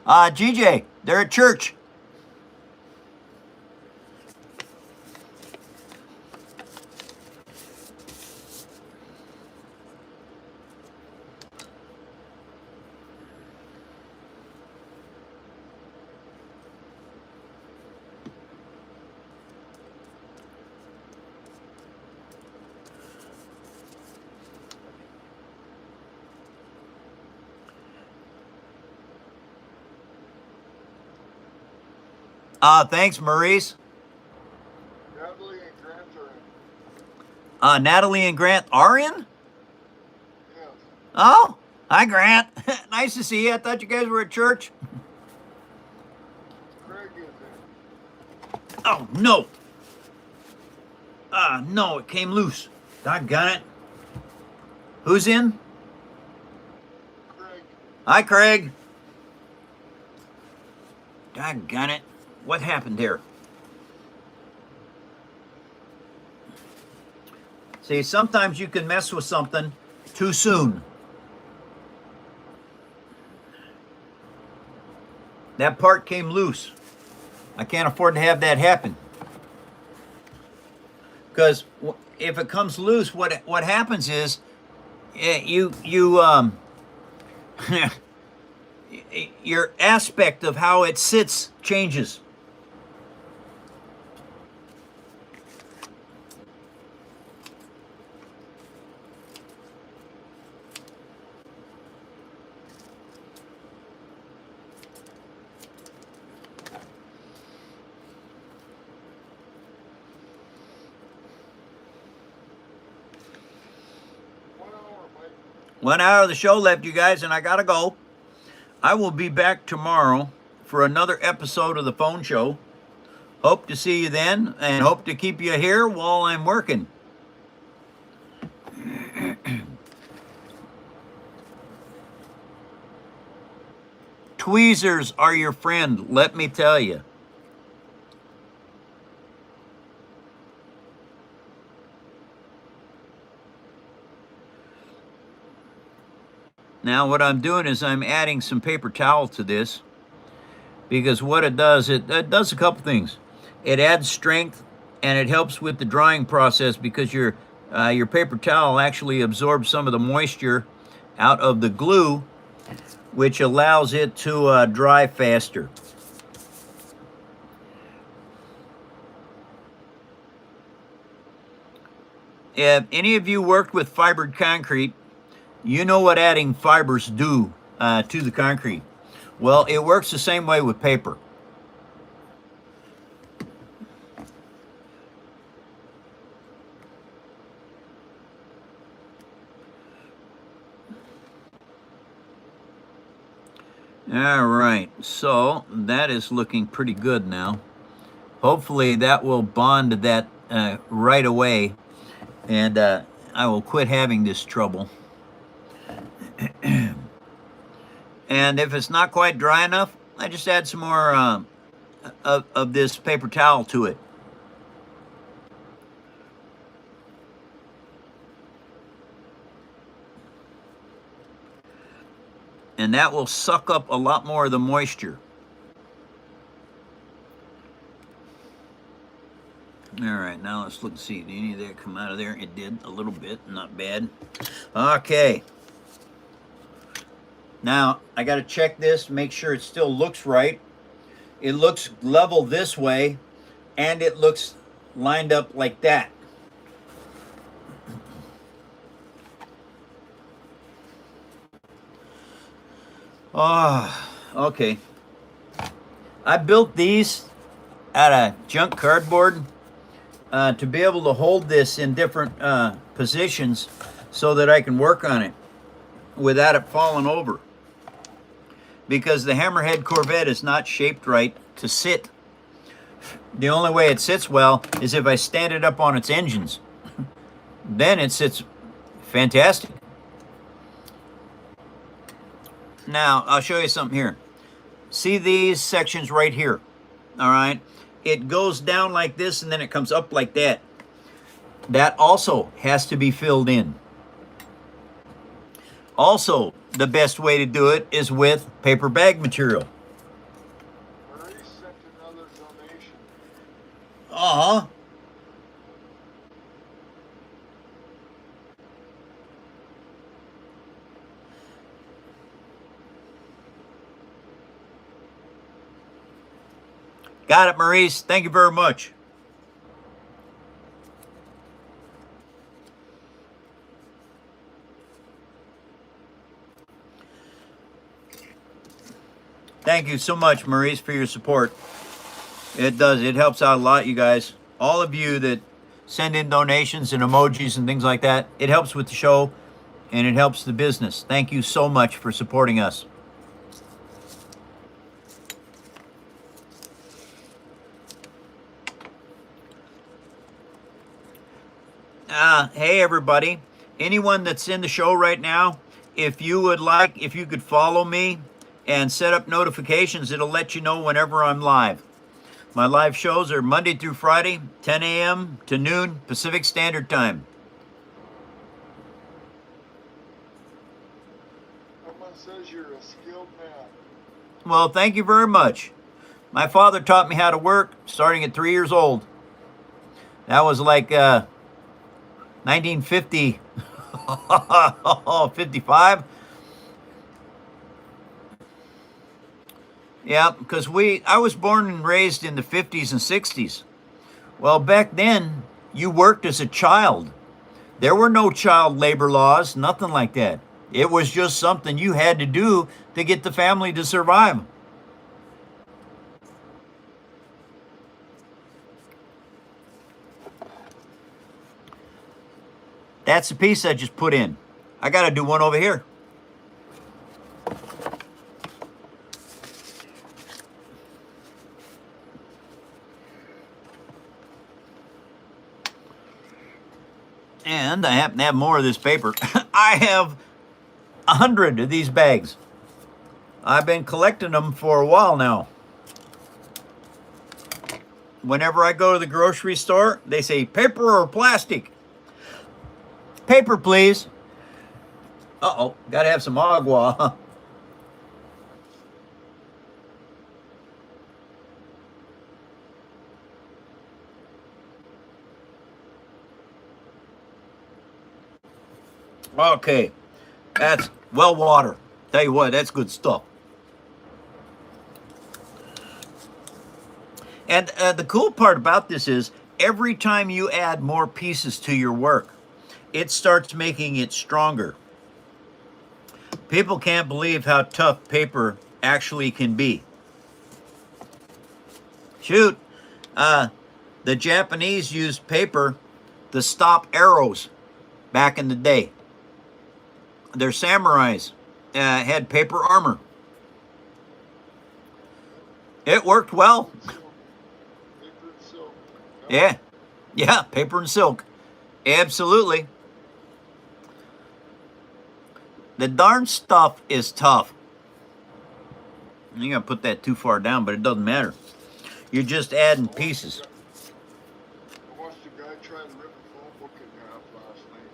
GJ, they're at church. Thanks, Maurice. Natalie and Grant are in. Natalie and Grant are in? Yes. Oh, hi, Grant. Nice to see you. I thought you guys were at church. Craig is in. Oh, no. No, it came loose. Doggone it. Who's in? Craig. Hi, Craig. Doggone it. What happened here? See, sometimes you can mess with something too soon. That part came loose. I can't afford to have that happen. Because if it comes loose, what happens is you your aspect of how it sits changes. One hour of the show left, you guys, and I gotta go. I will be back tomorrow for another episode of the phone show. Hope to see you then, and hope to keep you here while I'm working. Tweezers are your friend, let me tell you. Now what I'm doing is I'm adding some paper towel to this, because what it does, it does a couple things. It adds strength, and it helps with the drying process, because your paper towel actually absorbs some of the moisture out of the glue, which allows it to dry faster. If any of you worked with fibered concrete, you know what adding fibers do to the concrete. Well, it works the same way with paper. All right, so that is looking pretty good now. Hopefully that will bond that right away, and I will quit having this trouble. And if it's not quite dry enough, I just add some more of this paper towel to it. And that will suck up a lot more of the moisture. All right, now let's look and see. Did any of that come out of there? It did a little bit, not bad. Okay. Now, I got to check this, make sure it still looks right. It looks level this way, and it looks lined up like that. Oh, okay. I built these out of junk cardboard to be able to hold this in different positions so that I can work on it without it falling over. Because the Hammerhead Corvette is not shaped right to sit. The only way it sits well is if I stand it up on its engines. Then it sits fantastic. Now, I'll show you something here. See these sections right here? All right. It goes down like this, and then it comes up like that. That also has to be filled in. Also, the best way to do it is with paper bag material. Maurice sent another donation. Uh-huh. Got it, Maurice. Thank you very much. Thank you so much, Maurice, for your support. It does. It helps out a lot, you guys. All of you that send in donations and emojis and things like that, it helps with the show, and it helps the business. Thank you so much for supporting us. Hey, everybody. Anyone that's in the show right now, if you could follow me and set up notifications, it'll let you know whenever I'm live. My live shows are Monday through Friday, 10 a.m. to noon Pacific Standard Time. Someone says you're a skilled man. Well, thank you very much. My father taught me how to work starting at 3 years old. That was like 1950, 55. Yeah, because I was born and raised in the 50s and 60s. Well, back then, you worked as a child. There were no child labor laws, nothing like that. It was just something you had to do to get the family to survive. That's the piece I just put in. I got to do one over here. And I happen to have more of this paper. I have 100 of these bags. I've been collecting them for a while now. Whenever I go to the grocery store, they say paper or plastic. Paper, please. Uh-oh, gotta have some agua. Okay, that's well water. Tell you what, that's good stuff. And the cool part about this is every time you add more pieces to your work, it starts making it stronger. People can't believe how tough paper actually can be. Shoot, the Japanese used paper to stop arrows back in the day. Their samurais had paper armor. It worked well. Paper and silk. Yeah, paper and silk. Absolutely. The darn stuff is tough. You gotta put that too far down, but it doesn't matter. You're just adding pieces. I watched a guy try to rip a phone book in half last night.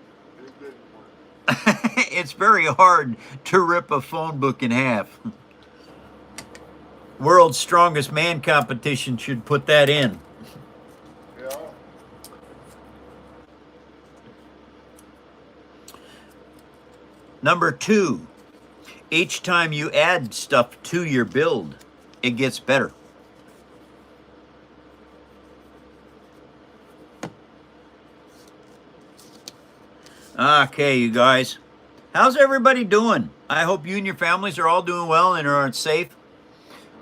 It didn't work. It's very hard to rip a phone book in half. World's Strongest Man competition should put that in. Yeah. Number 2, each time you add stuff to your build, it gets better. Okay, you guys. How's everybody doing? I hope you and your families are all doing well and are safe.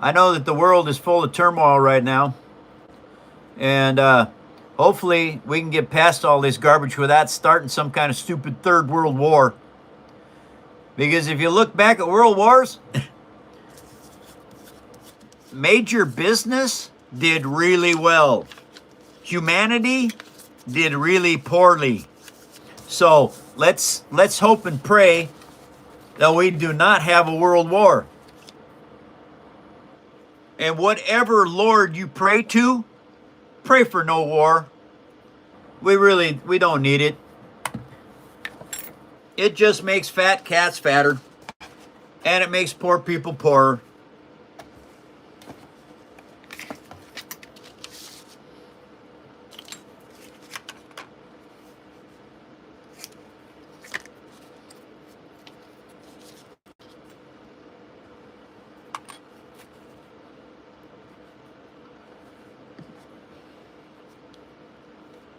I know that the world is full of turmoil right now. And hopefully we can get past all this garbage without starting some kind of stupid third world war. Because if you look back at world wars, major business did really well. Humanity did really poorly. So let's hope and pray that we do not have a world war. And whatever Lord you pray to, pray for no war. We don't need it. It just makes fat cats fatter, and it makes poor people poorer.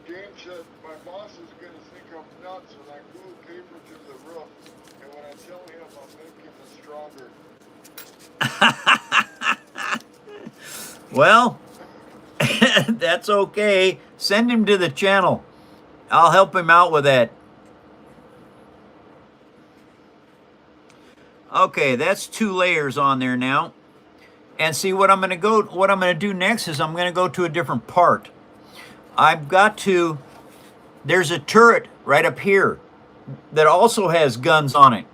James said, my boss is going to think I'm nuts when I glue paper to the roof, and when I tell him I'm making it stronger. Well, that's okay. Send him to the channel. I'll help him out with that. Okay, that's 2 layers on there now. And see what I'm going to do next is I'm going to go to a different part. There's a turret right up here that also has guns on it.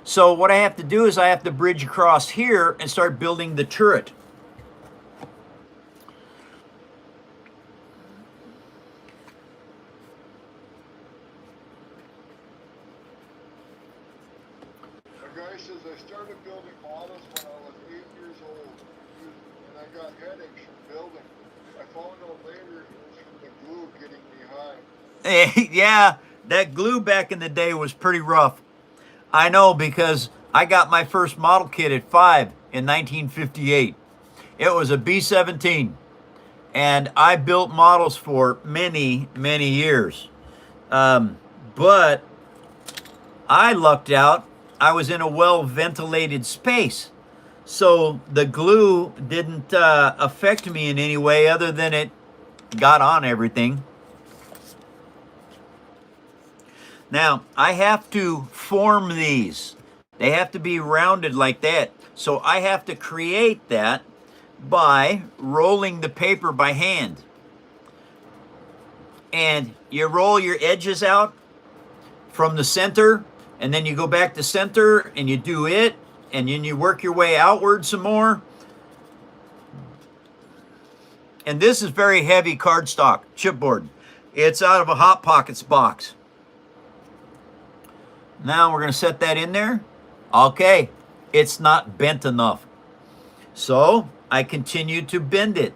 So what I have to do is I have to bridge across here and start building the turret. A guy says, I started building models when I was 8 years old, and I got headaches from building. I found out later it was from the glue getting me high. Yeah, that glue back in the day was pretty rough. I know, because I got my first model kit at 5, in 1958. It was a B-17, and I built models for many, many years. But I lucked out. I was in a well-ventilated space, so the glue didn't affect me in any way other than it got on everything. Now, I have to form these. They have to be rounded like that. So I have to create that by rolling the paper by hand. And you roll your edges out from the center, and then you go back to center and you do it, and then you work your way outward some more. And this is very heavy cardstock chipboard. It's out of a Hot Pockets box. Now we're going to set that in there. Okay, it's not bent enough. So I continue to bend it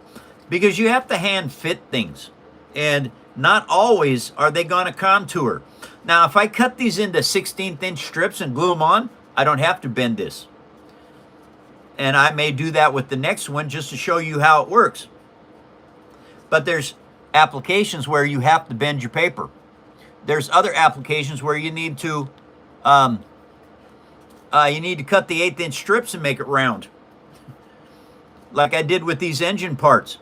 because you have to hand fit things. And not always are they going to contour. Now, if I cut these into 16th inch strips and glue them on, I don't have to bend this. And I may do that with the next one just to show you how it works. But there's applications where you have to bend your paper. There's other applications where you need to cut the 1/8 inch strips and make it round. Like I did with these engine parts.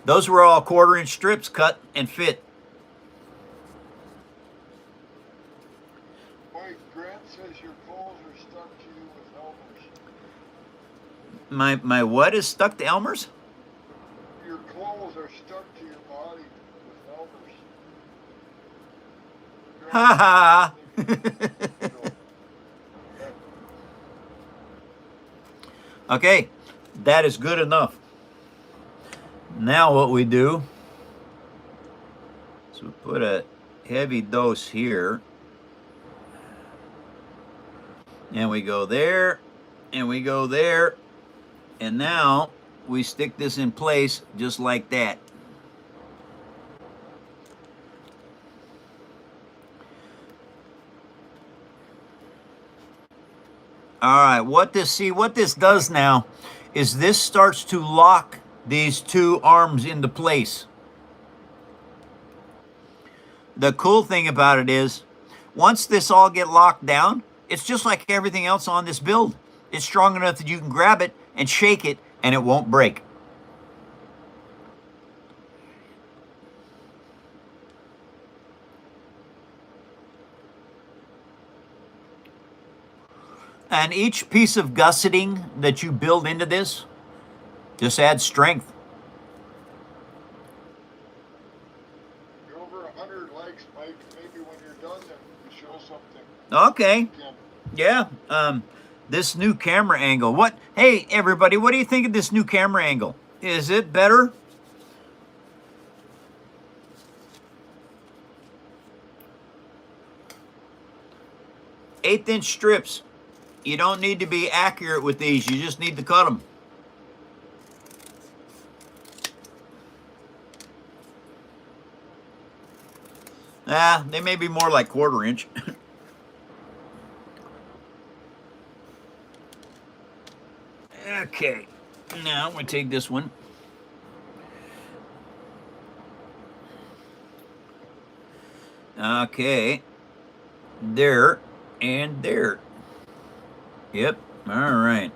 Those were all 1/4 inch strips cut and fit. Mike, Grant says your clothes are stuck to you with Elmer's. My what is stuck to Elmer's? Your clothes are stuck to your body with Elmer's. Ha ha. Okay, that is good enough. Now what we do is we put a heavy dose here, and we go there, and we go there, and now we stick this in place just like that. All right, what this does now is this starts to lock these two arms into place. The cool thing about it is, once this all get locked down, it's just like everything else on this build. It's strong enough that you can grab it and shake it and it won't break. And each piece of gusseting that you build into this just adds strength. You're over 100 likes, Mike. Maybe when you're done, then you show something. Okay. Again. Yeah. This new camera angle. What? Hey, everybody, what do you think of this new camera angle? Is it better? Eighth inch strips. You don't need to be accurate with these. You just need to cut them. They may be more like 1/4 inch. Okay. Now I'm going to take this one. Okay. There and there. Yep. All right.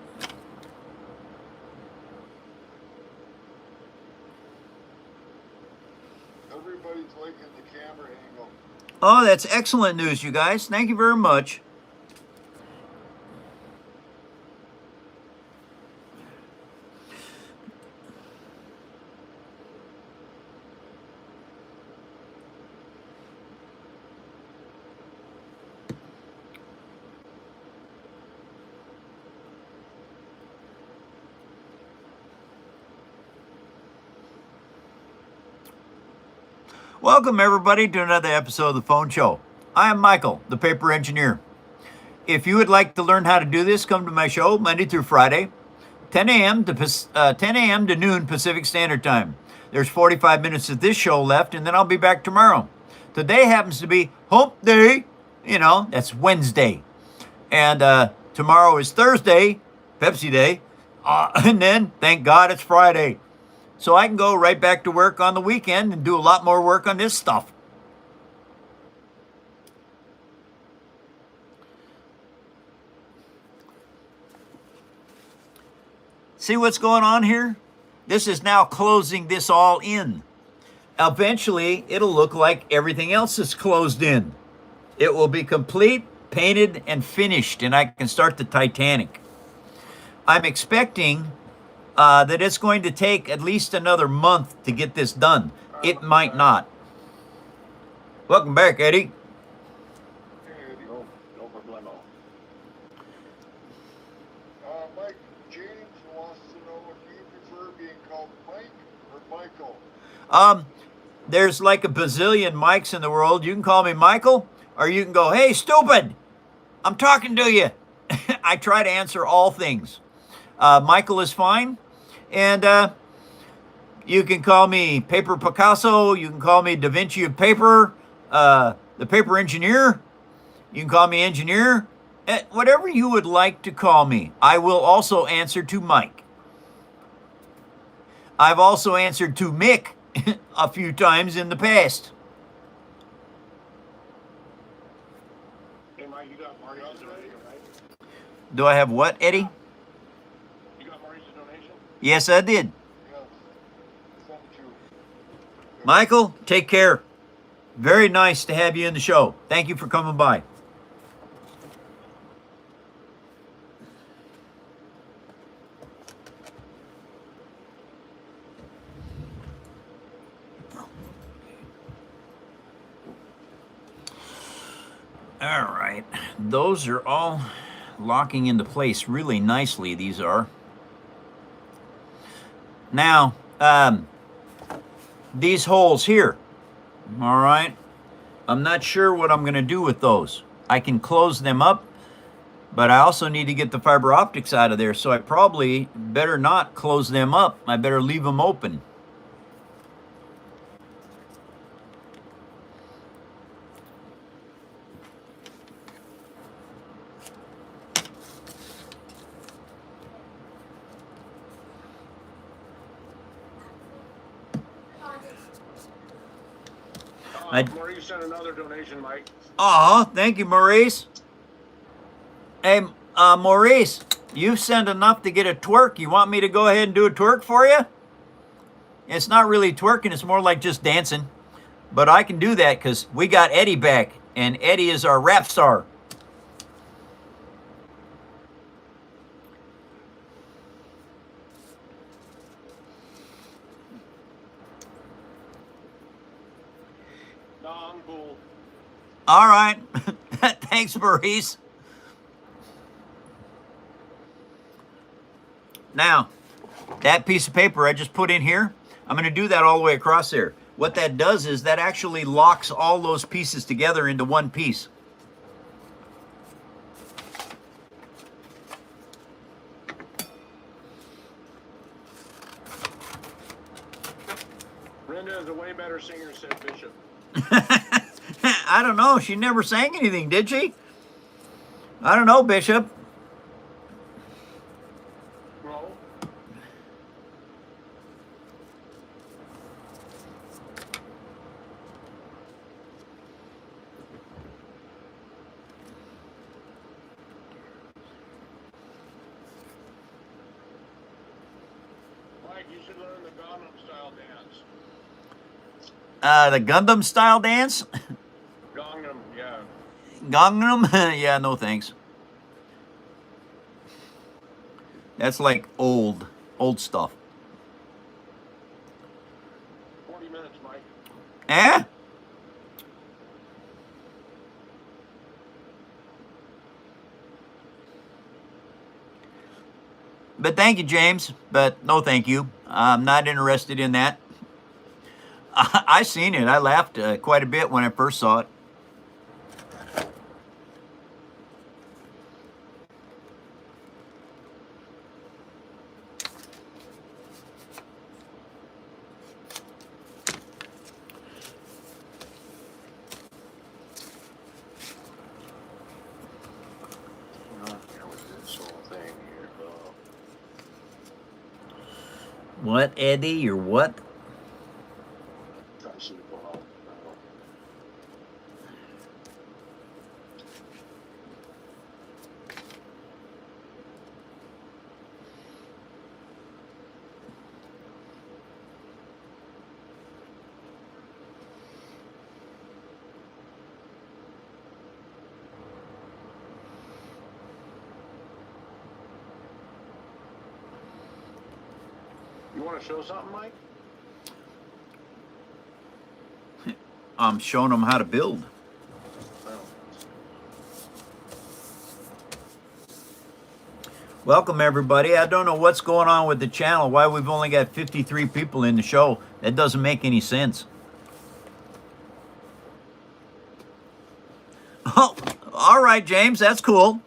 Everybody's liking the camera angle. Oh, that's excellent news, you guys. Thank you very much. Welcome, everybody, to another episode of The Phone Show. I am Michael, the paper engineer. If you would like to learn how to do this, come to my show Monday through Friday, 10 a.m. to noon Pacific Standard Time. There's 45 minutes of this show left, and then I'll be back tomorrow. Today happens to be Hump Day. You know, that's Wednesday. And tomorrow is Thursday, Pepsi Day. And then, thank God, it's Friday. So I can go right back to work on the weekend and do a lot more work on this stuff. See what's going on here? This is now closing this all in. Eventually, it'll look like everything else is closed in. It will be complete, painted, and finished, and I can start the Titanic. I'm expecting that it's going to take at least another month to get this done. It might not. Welcome back, Eddie. No problemo. Mike, James wants to know if you prefer being called Mike or Michael. There's like a bazillion Mikes in the world. You can call me Michael, or you can go, hey, stupid, I'm talking to you. I try to answer all things. Michael is fine. And you can call me Paper Picasso. You can call me Da Vinci of Paper, the Paper Engineer. You can call me Engineer. Whatever you would like to call me. I will also answer to Mike. I've also answered to Mick a few times in the past. Hey, Mike, you got Marty's donation, right? Do I have what, Eddie? You got Marty's donation? Yes, I did. Yes. Send it to you. Michael, take care. Very nice to have you in the show. Thank you for coming by. All right, those are all locking into place really nicely, these are. Now, these holes here, all right, I'm not sure what I'm going to do with those. I can close them up, but I also need to get the fiber optics out of there, so I probably better not close them up. I better leave them open. Maurice sent another donation, Mike. Oh, thank you, Maurice. Hey, Maurice, you sent enough to get a twerk. You want me to go ahead and do a twerk for you? It's not really twerking. It's more like just dancing. But I can do that because we got Eddie back, and Eddie is our rap star. No, I'm cool. All right. Thanks, Maurice. Now, that piece of paper I just put in here, I'm going to do that all the way across there. What that does is that actually locks all those pieces together into one piece. Brenda is a way better singer, said Bishop. I don't know. She never sang anything, did she? I don't know, Bishop. No. Mike, you should learn the Gangnam style dance. The Gundam style dance? Gangnam, yeah. Gangnam? Yeah, no thanks. That's like old stuff. 40 minutes, Mike. Eh? But thank you, James. But no thank you. I'm not interested in that. I seen it. I laughed quite a bit when I first saw it. Here with this whole thing here, What, Eddie? You're what? Try to shoot it all. You want to show something, Mike? I'm showing them how to build. No. Welcome, everybody. I don't know what's going on with the channel, why we've only got 53 people in the show. That doesn't make any sense. Oh, all right, James, that's cool.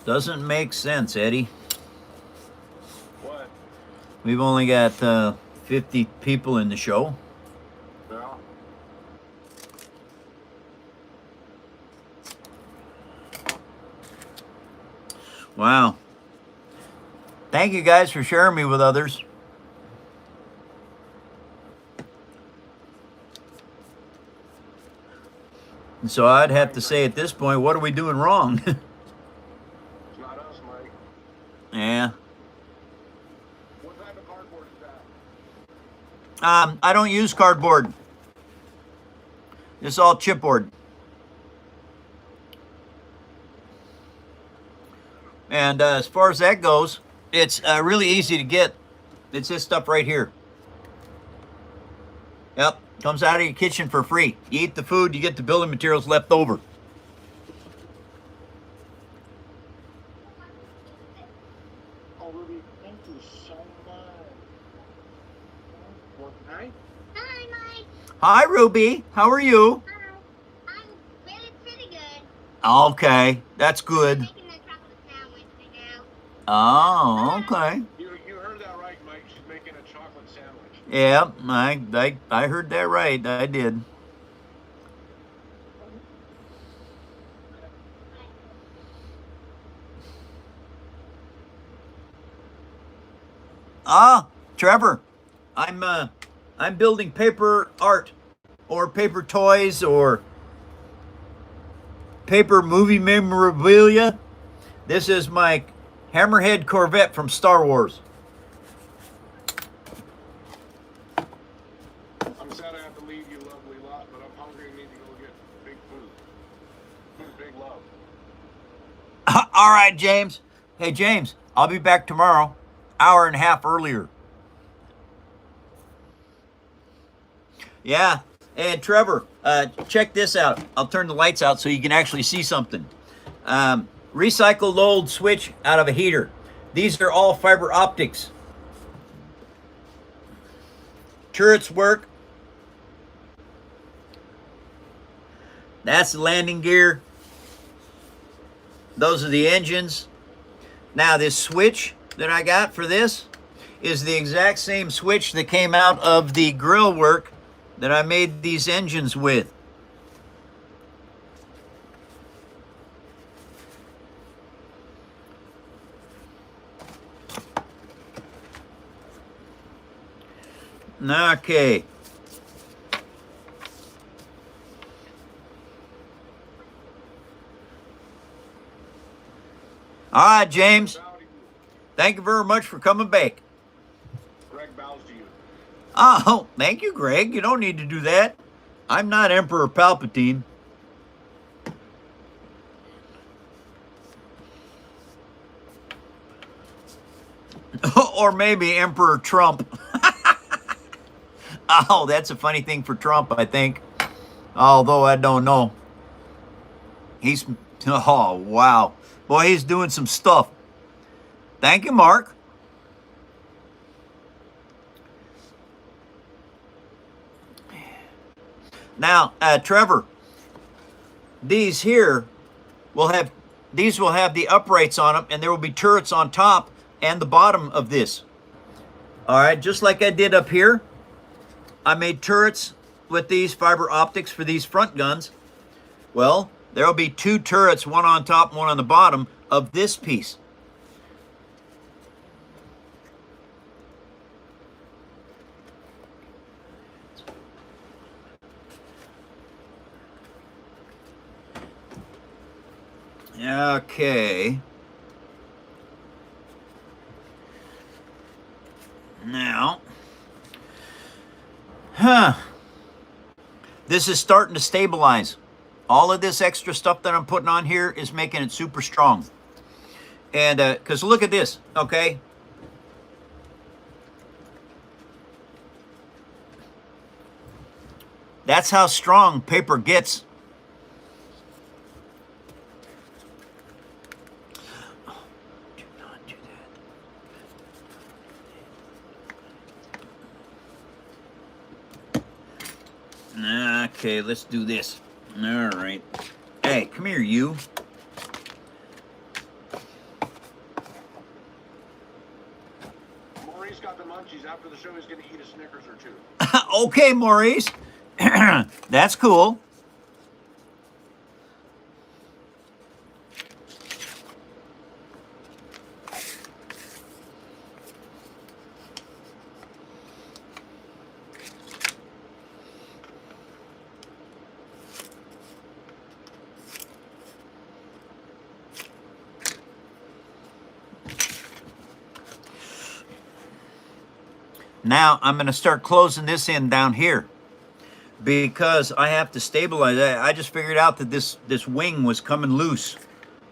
Doesn't make sense, Eddie. What? We've only got 50 people in the show. Yeah. Wow. Thank you guys for sharing me with others. And so I'd have to say at this point, what are we doing wrong? It's not us, Mike. Yeah. What type of cardboard is that? I don't use cardboard. It's all chipboard. And as far as that goes, it's really easy to get. It's this stuff right here. Yep, comes out of your kitchen for free. You eat the food, you get the building materials left over. Oh, Ruby, thank you so much. What? Hi? Hi, Mike. Hi, Ruby. How are you? Hi. I'm really pretty good. Okay, that's good. Making a chocolate sandwich right now. Oh, okay. You heard that right, Mike. She's making a chocolate sandwich. Yeah, I heard that right. I did. Ah, Trevor, I'm building paper art, or paper toys, or paper movie memorabilia. This is my Hammerhead Corvette from Star Wars. I'm sad I have to leave you, lovely lot, but I'm hungry and need to go get big food. Big love. All right, James. Hey, James, I'll be back tomorrow, hour and a half earlier. Yeah, and Trevor, check this out. I'll turn the lights out so you can actually see something. Recycled old switch out of a heater. These are all fiber optics. Turrets work. That's the landing gear. Those are the engines. Now this switch that I got for this is the exact same switch that came out of the grill work that I made these engines with. Okay. All right, James. Bow to you. Thank you very much for coming back. Greg bows to you. Oh, thank you, Greg. You don't need to do that. I'm not Emperor Palpatine. Or maybe Emperor Trump. Oh, that's a funny thing for Trump, I think. Although I don't know. He's, oh, wow. Boy, he's doing some stuff. Thank you, Mark. Now, Trevor, these here will have the uprights on them, and there will be turrets on top and the bottom of this. All right, just like I did up here. I made turrets with these fiber optics for these front guns. Well, there'll be 2 turrets, one on top and one on the bottom of this piece. Okay. Now, this is starting to stabilize. All of this extra stuff that I'm putting on here is making it super strong. And because look at this, okay? That's how strong paper gets. Do not do that. Okay, let's do this. All right. Hey, come here, you. Maurice got the munchies. After the show, he's going to eat a Snickers or 2. Okay, Maurice. That's cool. Now I'm going to start closing this in down here because I have to stabilize it. I just figured out that this wing was coming loose,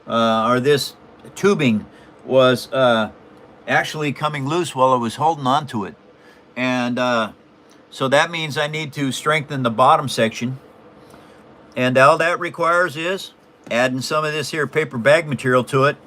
or this tubing was actually coming loose while I was holding on to it. And so that means I need to strengthen the bottom section. And all that requires is adding some of this here paper bag material to it.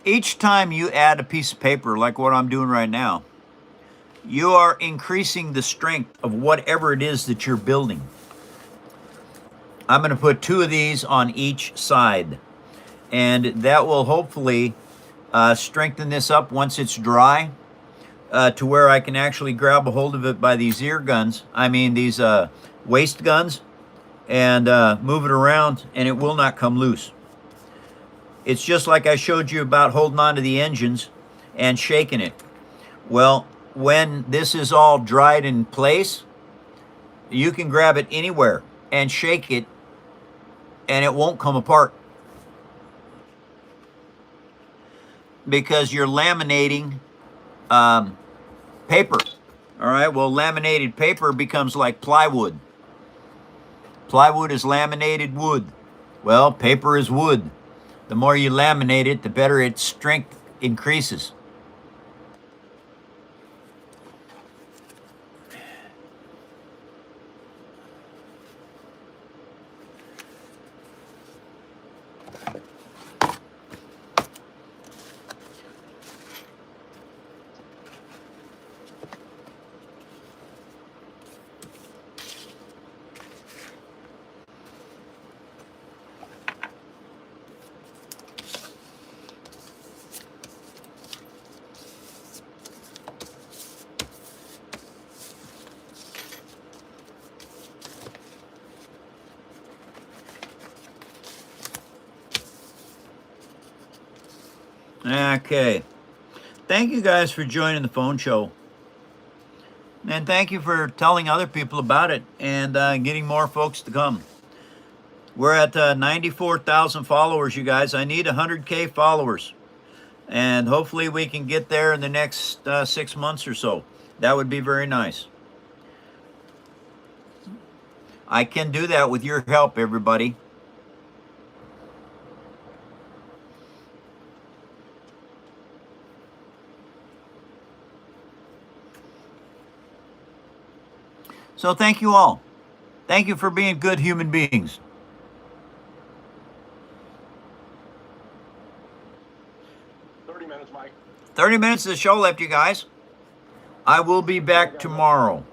Each time you add a piece of paper, like what I'm doing right now, you are increasing the strength of whatever it is that you're building. I'm going to put 2 of these on each side, and that will hopefully strengthen this up once it's dry, to where I can actually grab a hold of it by these these waist guns, and move it around, and it will not come loose. It's just like I showed you about holding on to the engines and shaking it. Well, when this is all dried in place, you can grab it anywhere and shake it, and it won't come apart. Because you're laminating paper. All right, well, laminated paper becomes like plywood. Plywood is laminated wood. Well, paper is wood. The more you laminate it, the better its strength increases. Okay. Thank you guys for joining the phone show. And thank you for telling other people about it and getting more folks to come. We're at 94,000 followers, you guys. I need 100K followers. And hopefully we can get there in the next 6 months or so. That would be very nice. I can do that with your help, everybody. So thank you all. Thank you for being good human beings. 30 minutes of the show left, you guys. I will be back tomorrow.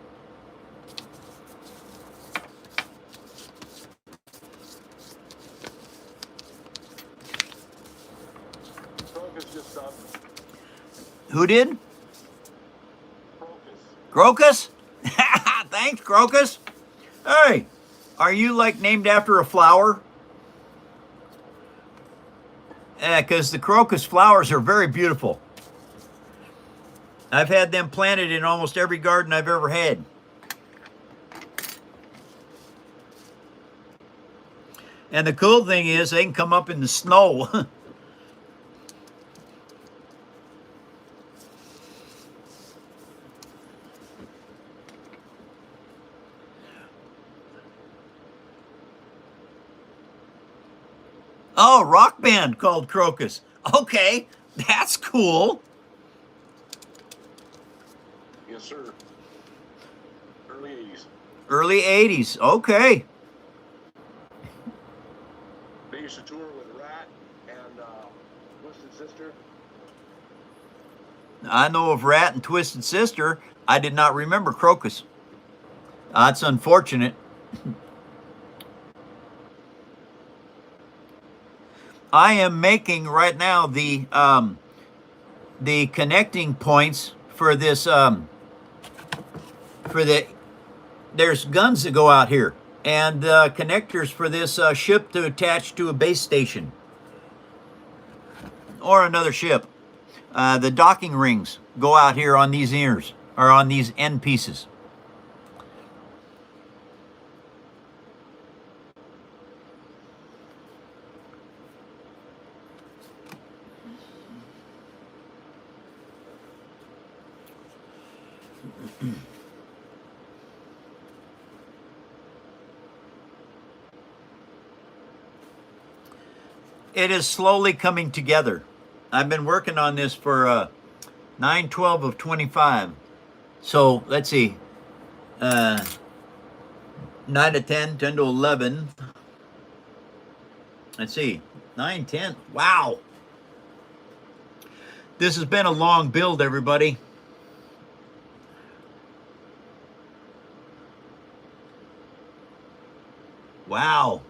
Crocus just done. Who did? Crocus. Crocus? Thanks, Crocus. Hey, are you like named after a flower? Because the crocus flowers are very beautiful. I've had them planted in almost every garden I've ever had. And the cool thing is they can come up in the snow. Oh, rock band called Crocus. Okay, that's cool. Yes, sir. Early 80s. Early 80s. Okay. They used to tour with Rat and Twisted Sister. I know of Rat and Twisted Sister. I did not remember Crocus. That's unfortunate. I am making right now the connecting points for this there's guns that go out here and connectors for this ship to attach to a base station or another ship. The docking rings go out here on these ears or on these end pieces. It is slowly coming together. I've been working on this for 9/12 of 25. So let's see. 9 to 10, 10 to 11. Let's see. 9, 10. Wow. This has been a long build, everybody. Wow.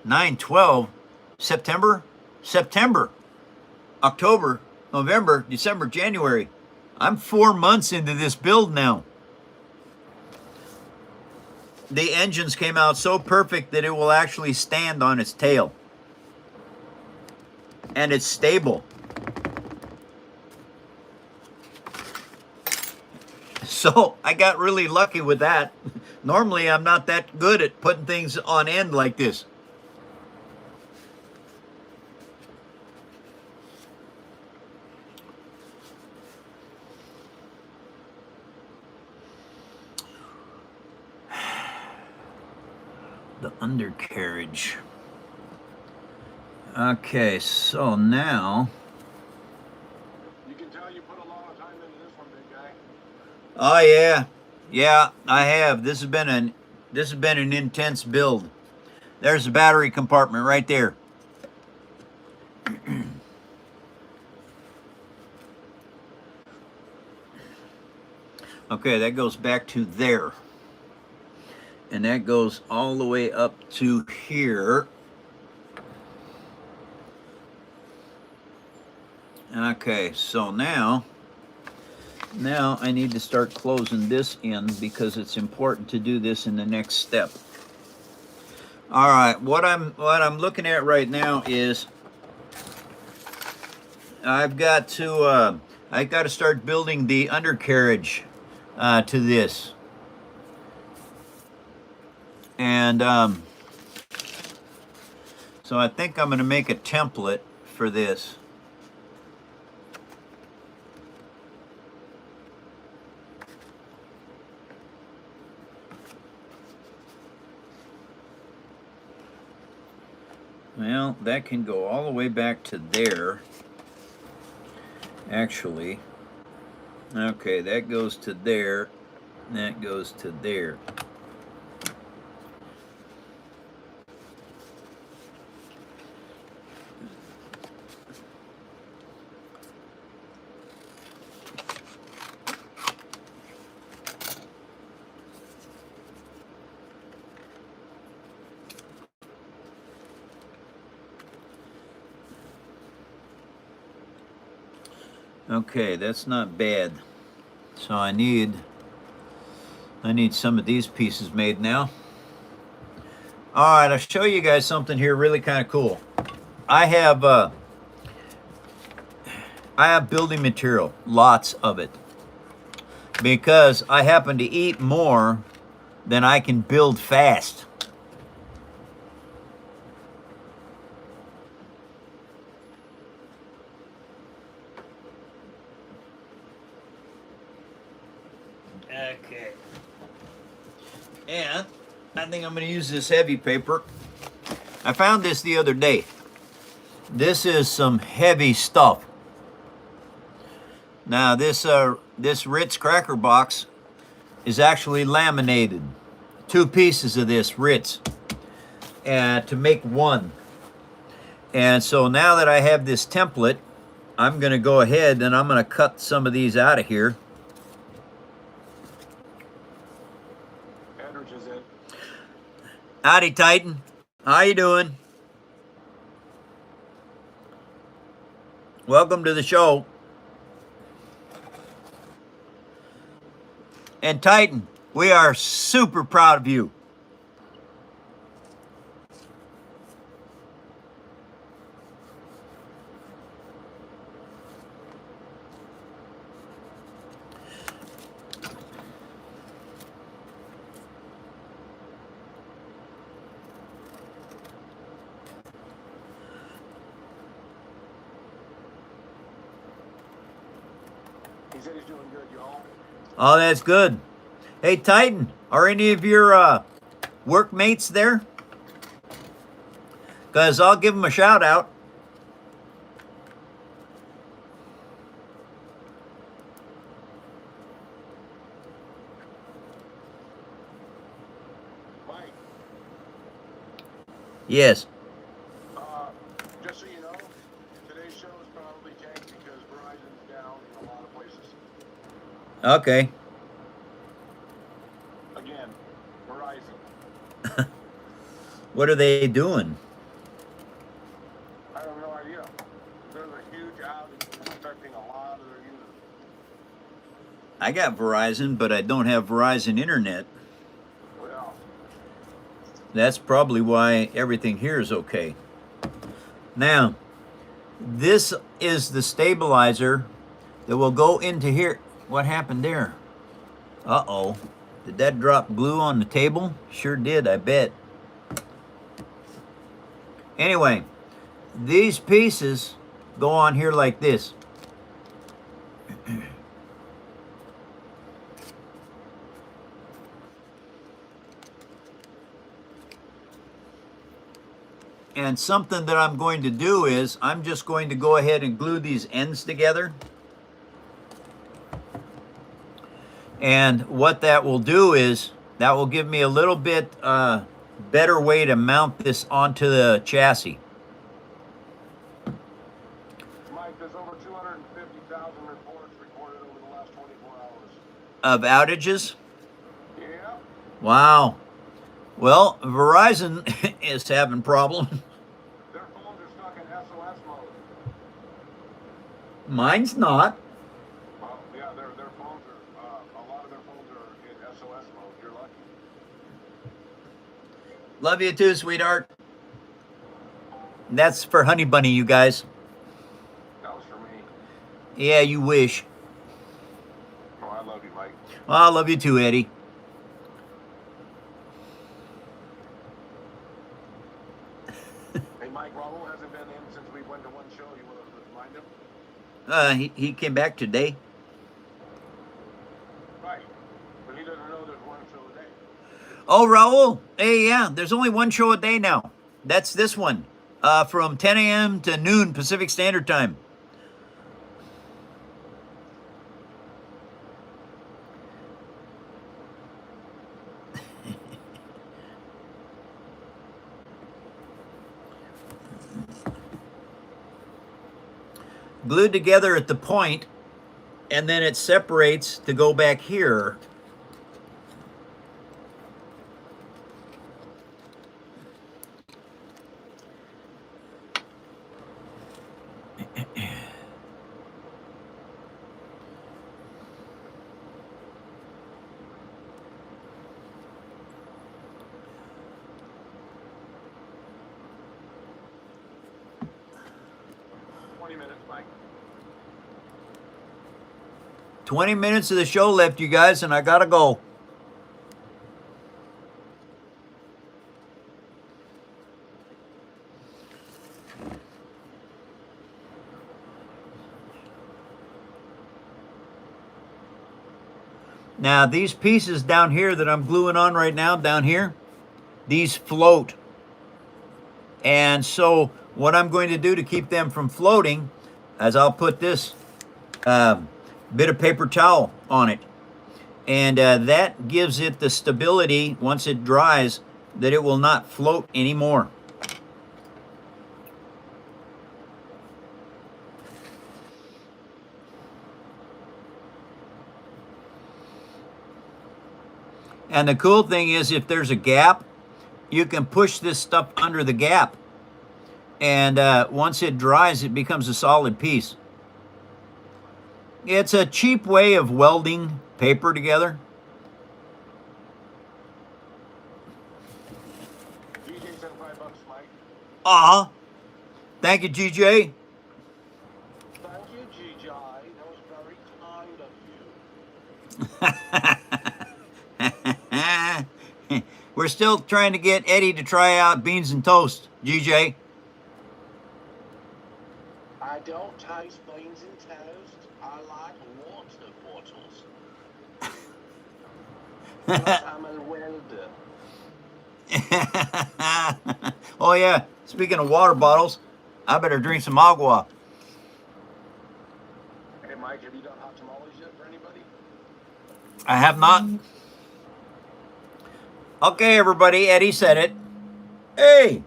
9/12. September, October, November, December, January. I'm 4 months into this build now. The engines came out so perfect that it will actually stand on its tail. And it's stable. So I got really lucky with that. Normally I'm not that good at putting things on end like this. The undercarriage. Okay, so now. You can tell you put a lot of time into this one, big guy. Oh yeah, I have. This has been an intense build. There's the battery compartment right there. Okay, that goes back to there. And that goes all the way up to here. Okay, so now I need to start closing this in because it's important to do this in the next step. All right, what I'm looking at right now is I've got to start building the undercarriage to this. And so I think I'm going to make a template for this. Well, that can go all the way back to there. Actually, okay, that goes to there, that goes to there. Okay, that's not bad. So I need some of these pieces made now. All right, I'll show you guys something here really kind of cool. I have building material, lots of it, because I happen to eat more than I can build fast. Okay. And I think I'm going to use this heavy paper. I found this the other day. This is some heavy stuff. Now this Ritz cracker box is actually laminated. 2 pieces of this Ritz to make one. And so now that I have this template, I'm going to go ahead and I'm going to cut some of these out of here. Edridge is in. Howdy, Titan. How you doing? Welcome to the show. And Titan, we are super proud of you. He said he's doing good, y'all. Oh, that's good. Hey, Titan, are any of your workmates there? Because I'll give them a shout out. Mike, Yes. just so you know, today's show is probably tanked because Verizon's down in a lot of places. Okay. Again, Verizon. What are they doing? I have no idea. There's a huge outage that's affecting a lot of their users. I got Verizon, but I don't have Verizon internet. Well, That's probably why everything here is okay. Now, this is the stabilizer that will go into here. What happened there? Uh-oh. Did that drop glue on the table? Sure did, I bet. Anyway, these pieces go on here like this. And something that I'm going to do is I'm just going to go ahead and glue these ends together. And what that will do is that will give me a little bit better way to mount this onto the chassis. Mike, there's over 250,000 reports recorded over the last 24 hours. Of outages? Yeah. Wow. Well, Verizon is having problems. Their phones are stuck in SOS mode. Mine's not. Well, yeah, their phones are, a lot of their phones are in SOS mode. You're lucky. Love you too, sweetheart. That's for Honey Bunny, you guys. That was for me. Yeah, you wish. Oh, I love you, Mike. Well, I love you too, Eddie. Hey, Mike, Raul hasn't been in since we went to one show. You want to remind him? He came back today. Right. But he doesn't know there's one show a day. Oh, Raul. Hey, yeah, there's only one show a day now. That's this one. From 10 a.m. to noon Pacific Standard Time. Glued together at the point, and then it separates to go back here. 20 minutes, Mike. 20 minutes of the show left, you guys, and I gotta go. Now, these pieces down here that I'm gluing on right now, down here, these float. And so what I'm going to do to keep them from floating is I'll put this bit of paper towel on it. And that gives it the stability, once it dries, that it will not float anymore. And the cool thing is, if there's a gap, you can push this stuff under the gap. And once it dries, it becomes a solid piece. It's a cheap way of welding paper together. DJ said $5, Mike. Thank you, GJ. Thank you, GJ. That was very kind of you. We're still trying to get Eddie to try out beans and toast, GJ. I don't taste beans and toast. I like water bottles. I'm a welder. Oh yeah, speaking of water bottles, I better drink some agua. Hey, Mike, have you done hot tamales yet for anybody? I have not. Okay, everybody, Eddie said it. Hey,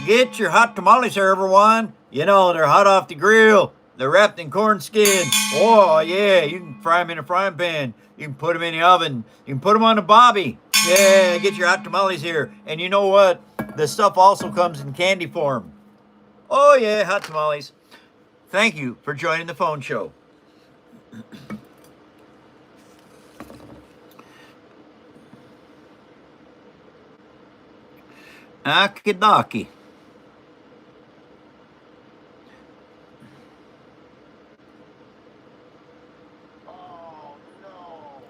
get your hot tamales here, everyone. You know, they're hot off the grill. They're wrapped in corn skin. Oh, yeah, you can fry them in a frying pan. You can put them in the oven. You can put them on the bobby. Yeah, get your hot tamales here. And you know what? The stuff also comes in candy form. Oh, yeah, hot tamales. Thank you for joining the phone show. Akidaki. Oh, no.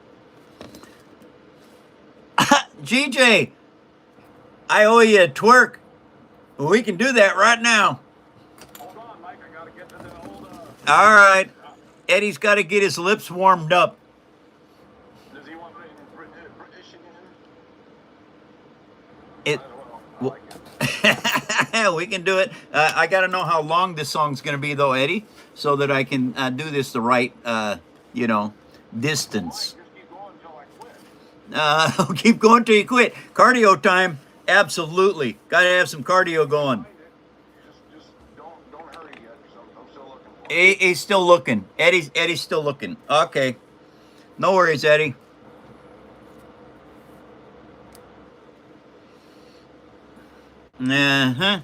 GJ, I owe you a twerk. We can do that right now. Hold on, Mike. I gotta get to the old. All right. Eddie's got to get his lips warmed up. Does he want it in British again? It. I don't know. I like it. We can do it. I got to know how long this song's going to be, though, Eddie, so that I can do this the right, distance. Just keep going until I quit. Keep going till you quit. Cardio time. Absolutely. Got to have some cardio going. Just don't hurry yet, because I'm still looking for it. He's still looking. Eddie's still looking. Okay. No worries, Eddie. Uh-huh.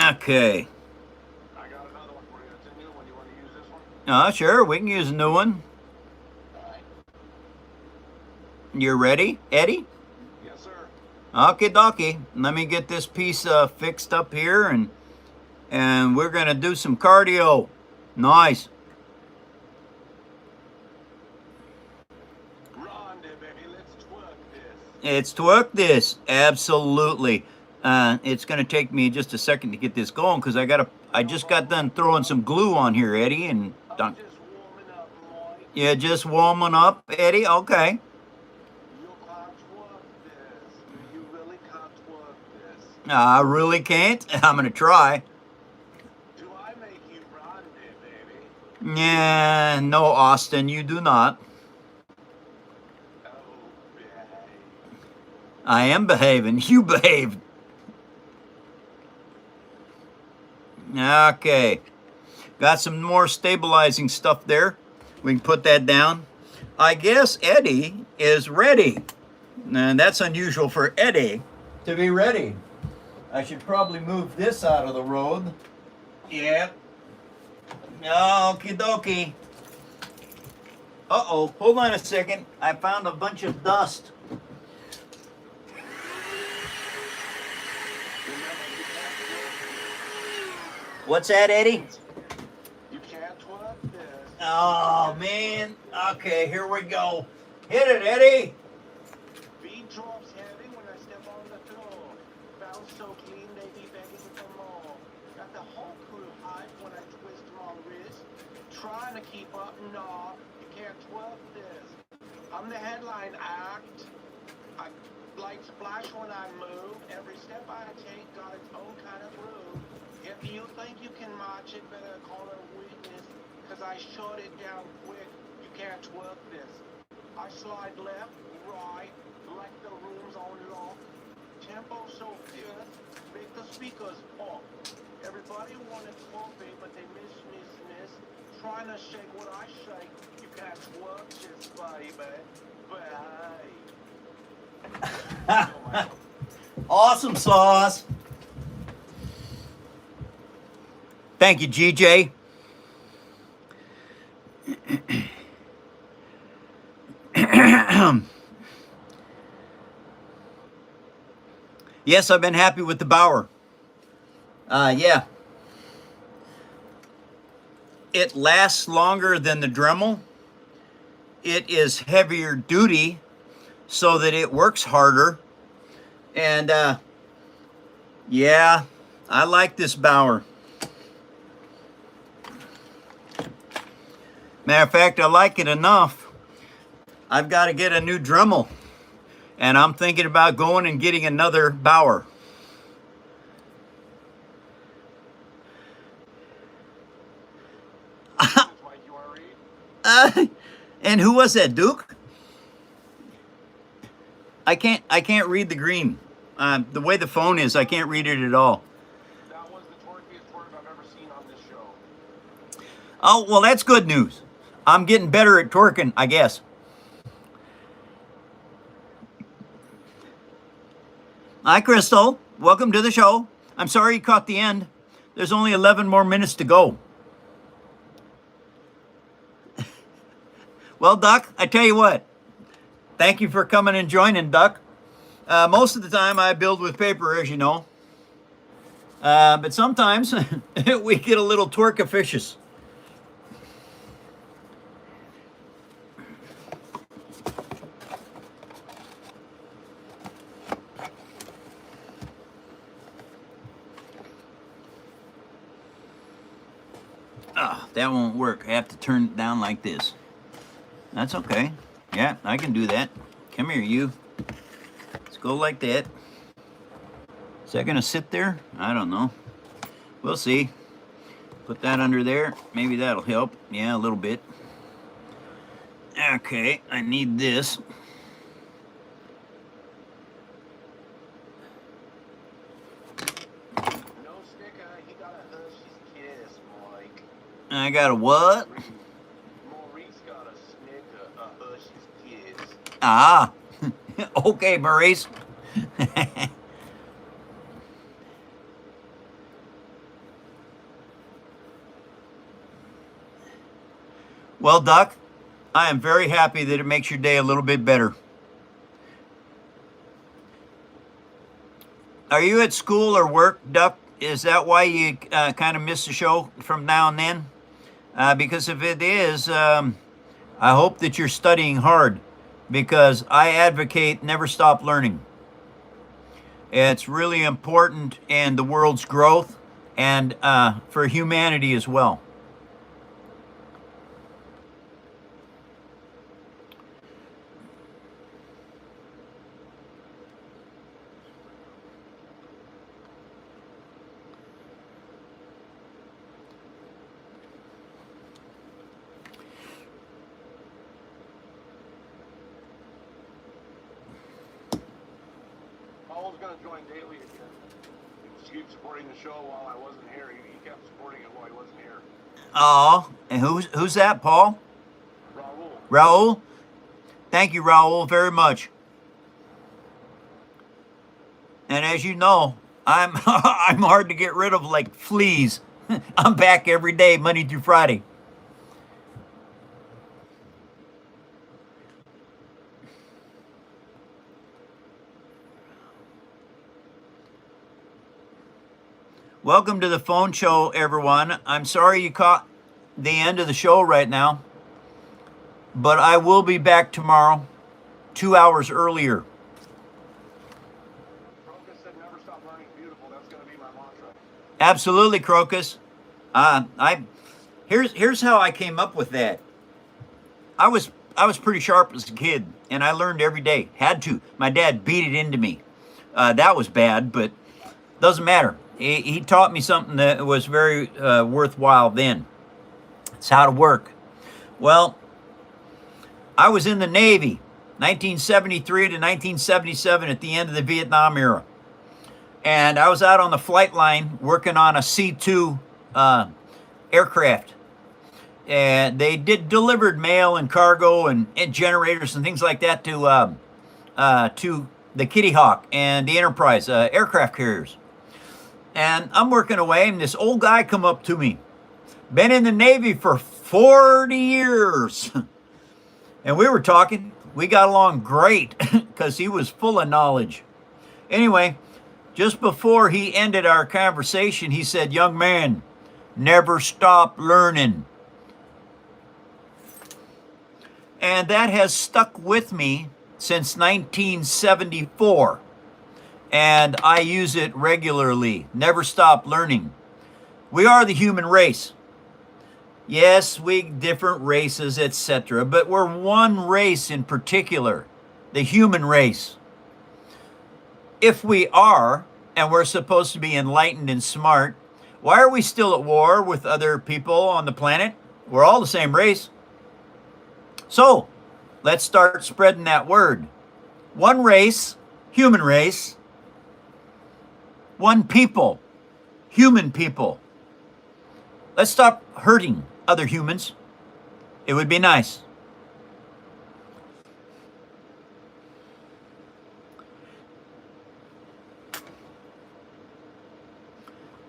Okay. I got another one for you. It's a new one. You want to use this one? Sure. We can use a new one. All right. You ready, Eddie? Yes, sir. Okay, dokie. Let me get this piece fixed up here, and we're gonna do some cardio. Nice. Ronda, baby, let's twerk this. It's twerk this. Absolutely. It's gonna take me just a second to get this going because I just got done throwing some glue on here, Eddie, and I'm just warming up, Mike. yeah, just warming up, Eddie. Okay. You can't twerk this. You really can't twerk this. I really can't. I'm gonna try. Do I make you Ronda, baby? Yeah, no, Austin, you do not. Oh, babe. I am behaving. You behaved. Okay. Got some more stabilizing stuff there. We can put that down. I guess Eddie is ready. And that's unusual for Eddie to be ready. I should probably move this out of the road. Yep. Okie dokie. Uh-oh. Hold on a second. I found a bunch of dust. What's that, Eddie? You can't twerk this. Oh, man. Okay, here we go. Hit it, Eddie. Beat drops heavy when I step on the floor. Bounce so clean they be begging for more. Got the whole crew hype when I twist my wrist. Trying to keep up, nah, you can't twerk this. I'm the headline act. I light splash when I move. Every step I take got its own kind of groove. If you think you can match it, better call a witness. Cause I shut it down quick. You can't twerk this. I slide left, right, like the room's on lock. Tempo so fierce, make the speakers pop. Everybody wanted coffee, but they miss. Trying to shake what I shake. You can't twerk this, baby. Babe. Awesome sauce. Thank you, GJ. Yes, I've been happy with the Bauer. Yeah. It lasts longer than the Dremel. It is heavier duty so that it works harder. And yeah, I like this Bauer. Matter of fact, I like it enough. I've got to get a new Dremel. And I'm thinking about going and getting another Bauer. And who was that, Duke? I can't read the green. The way the phone is, I can't read it at all. That was the twerkiest twerk I've ever seen on this show. Oh, well, that's good news. I'm getting better at twerking, I guess. Hi, Crystal. Welcome to the show. I'm sorry you caught the end. There's only 11 more minutes to go. Well, Duck, I tell you what. Thank you for coming and joining, Duck. Most of the time I build with paper, as you know. But sometimes we get a little twerk-officious. Oh, that won't work. I have to turn it down like this. That's okay. Yeah, I can do that. Come here, you. Let's go like that. Is that gonna sit there? I don't know. We'll see. Put that under there. Maybe that'll help. Yeah, a little bit. Okay, I need this. No sticker, he got a Hershey's Kiss, Mike. I got a what? Maurice got a Snicker, a Hershey's Kiss. Ah. Okay, Maurice. Well, Duck, I am very happy that it makes your day a little bit better. Are you at school or work, Duck? Is that why you kind of miss the show from now and then? Because if it is, I hope that you're studying hard, because I advocate never stop learning. It's really important in the world's growth and for humanity as well. Paul's gonna join daily again. He was keep supporting the show while I wasn't here. He kept supporting it while he wasn't here. Oh, and who's that, Paul? Raul. Raul? Thank you, Raul, very much. And as you know, I'm I'm hard to get rid of like fleas. I'm back every day, Monday through Friday. Welcome to the phone show, everyone. I'm sorry you caught the end of the show right now, but I will be back tomorrow, 2 hours earlier. Crocus said never stop learning beautiful. That's going to be my mantra. Absolutely, Crocus. Here's how I came up with that. I was pretty sharp as a kid, and I learned every day. Had to. My dad beat it into me. That was bad, but doesn't matter. He taught me something that was very worthwhile then. It's how to work. Well, I was in the Navy, 1973 to 1977 at the end of the Vietnam era. And I was out on the flight line working on a C-2 aircraft. And they delivered mail and cargo and generators and things like that to the Kitty Hawk and the Enterprise aircraft carriers. And I'm working away, and this old guy come up to me. Been in the Navy for 40 years. And we were talking. We got along great because he was full of knowledge. Anyway, just before he ended our conversation, he said, "Young man, never stop learning." And that has stuck with me since 1974. And I use it regularly. Never stop learning. We are the human race. Yes, we different races, etc. But we're one race in particular, the human race. If we are, and we're supposed to be enlightened and smart, why are we still at war with other people on the planet? We're all the same race. So, let's start spreading that word. One race, human race. One people, human people. Let's stop hurting other humans. It would be nice.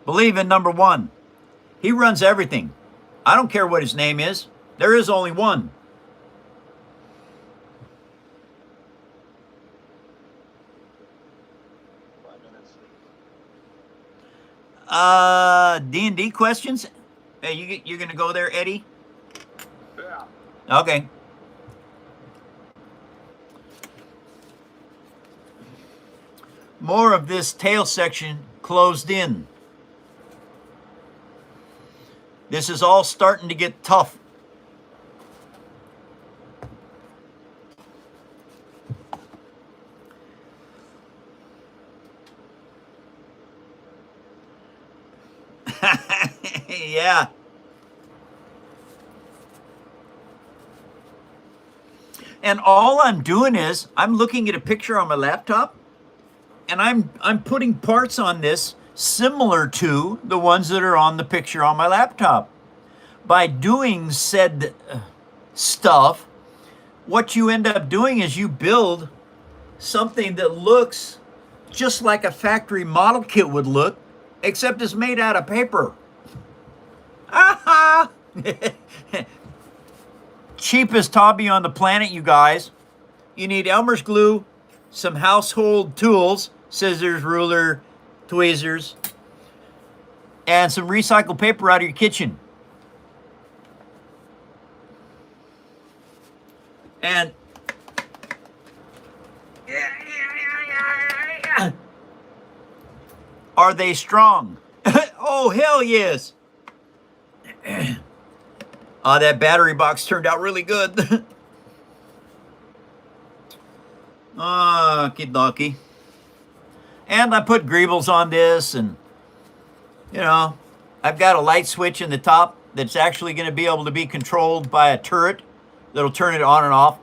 Believe in number one. He runs everything. I don't care what his name is. There is only one. D&D questions? Hey, you're going to go there, Eddie? Yeah. Okay. More of this tail section closed in. This is all starting to get tough. Yeah. And all I'm doing is I'm looking at a picture on my laptop, and I'm putting parts on this similar to the ones that are on the picture on my laptop. By doing said stuff, what you end up doing is you build something that looks just like a factory model kit would look, except it's made out of paper. Aha! Cheapest hobby on the planet, you guys. You need Elmer's glue, some household tools, scissors, ruler, tweezers, and some recycled paper out of your kitchen. And are they strong? Oh, hell yes. That battery box turned out really good. Okie dokie. And I put greebles on this, and, you know, I've got a light switch in the top that's actually going to be able to be controlled by a turret that'll turn it on and off.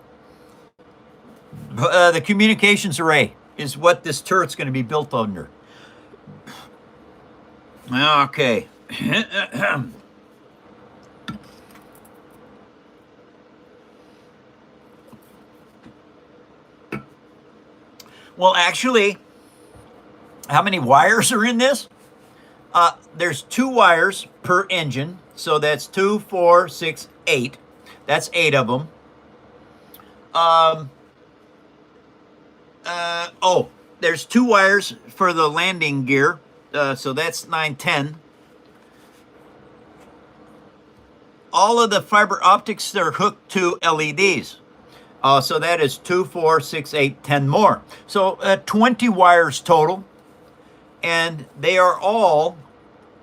The communications array is what this turret's going to be built under. Okay. Well, actually, how many wires are in this? There's 2 wires per engine. So that's 2, 4, 6, 8. That's 8 of them. There's 2 wires for the landing gear. So that's 910. All of the fiber optics are hooked to LEDs. So that is 2, 4, 6, 8, 10 more. So 20 wires total. And they are all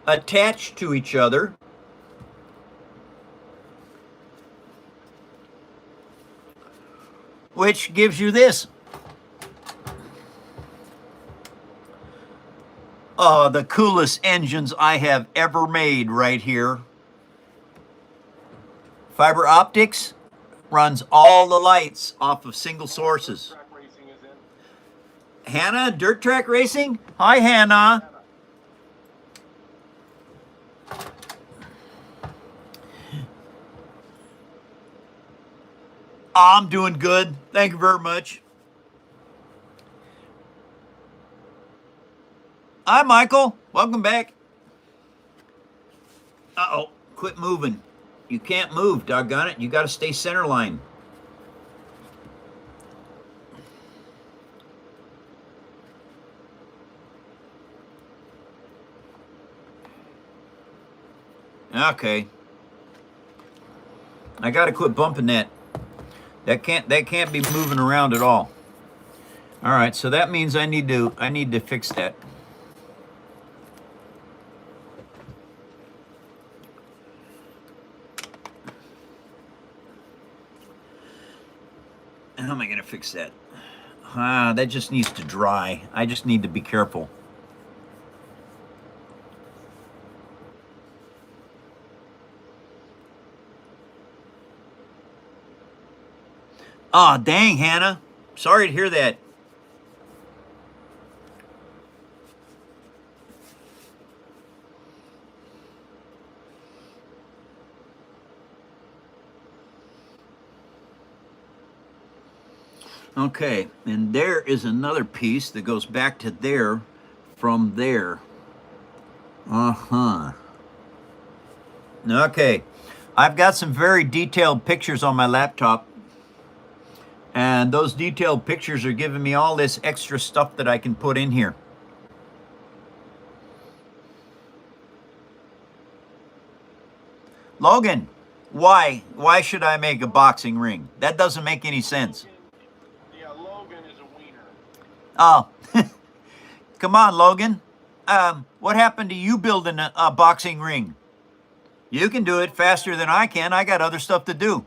attached to each other. Which gives you this. The coolest engines I have ever made right here. Fiber optics runs all the lights off of single sources. Track racing is in. Hannah, Dirt Track Racing? Hi, Hannah. I'm doing good. Thank you very much. Hi, Michael. Welcome back. Uh-oh. Quit moving. You can't move, doggone it. You got to stay center line. Okay. I got to quit bumping that. That can't be moving around at all. All right, so that means I need to fix that. How am I going to fix that? That just needs to dry. I just need to be careful. Oh, dang, Hannah. Sorry to hear that. Okay, and there is another piece that goes back to there from there. Uh-huh. Okay, I've got some very detailed pictures on my laptop. And those detailed pictures are giving me all this extra stuff that I can put in here. Logan, why? Why should I make a boxing ring? That doesn't make any sense. Yeah, Logan is a wiener. Oh, come on, Logan. What happened to you building a boxing ring? You can do it faster than I can. I got other stuff to do.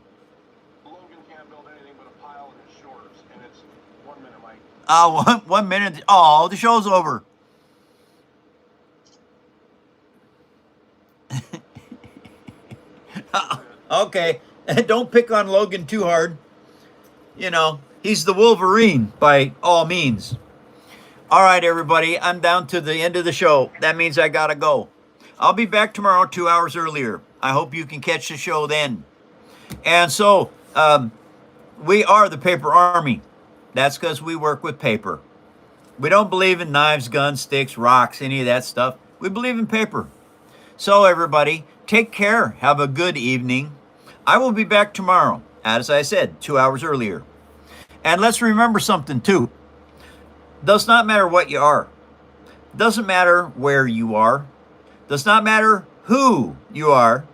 Logan can't build anything but a pile in his shorts, and it's 1 minute, Mike. Oh, 1 minute. Oh, the show's over. Okay, don't pick on Logan too hard. You know, he's the Wolverine by all means. All right, everybody, I'm down to the end of the show. That means I gotta go. I'll be back tomorrow 2 hours earlier. I hope you can catch the show then. And so, we are the Paper Army. That's because we work with paper. We don't believe in knives, guns, sticks, rocks, any of that stuff. We believe in paper. So, everybody, take care. Have a good evening. I will be back tomorrow, as I said, 2 hours earlier. And let's remember something, too. Does not matter what you are. Doesn't matter where you are. Does not matter who you are.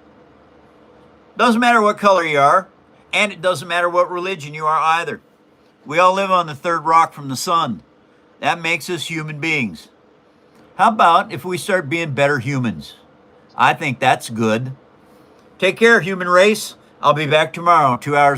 Doesn't matter what color you are. And it doesn't matter what religion you are either. We all live on the third rock from the sun. That makes us human beings. How about if we start being better humans? I think that's good. Take care, human race. I'll be back tomorrow, 2 hours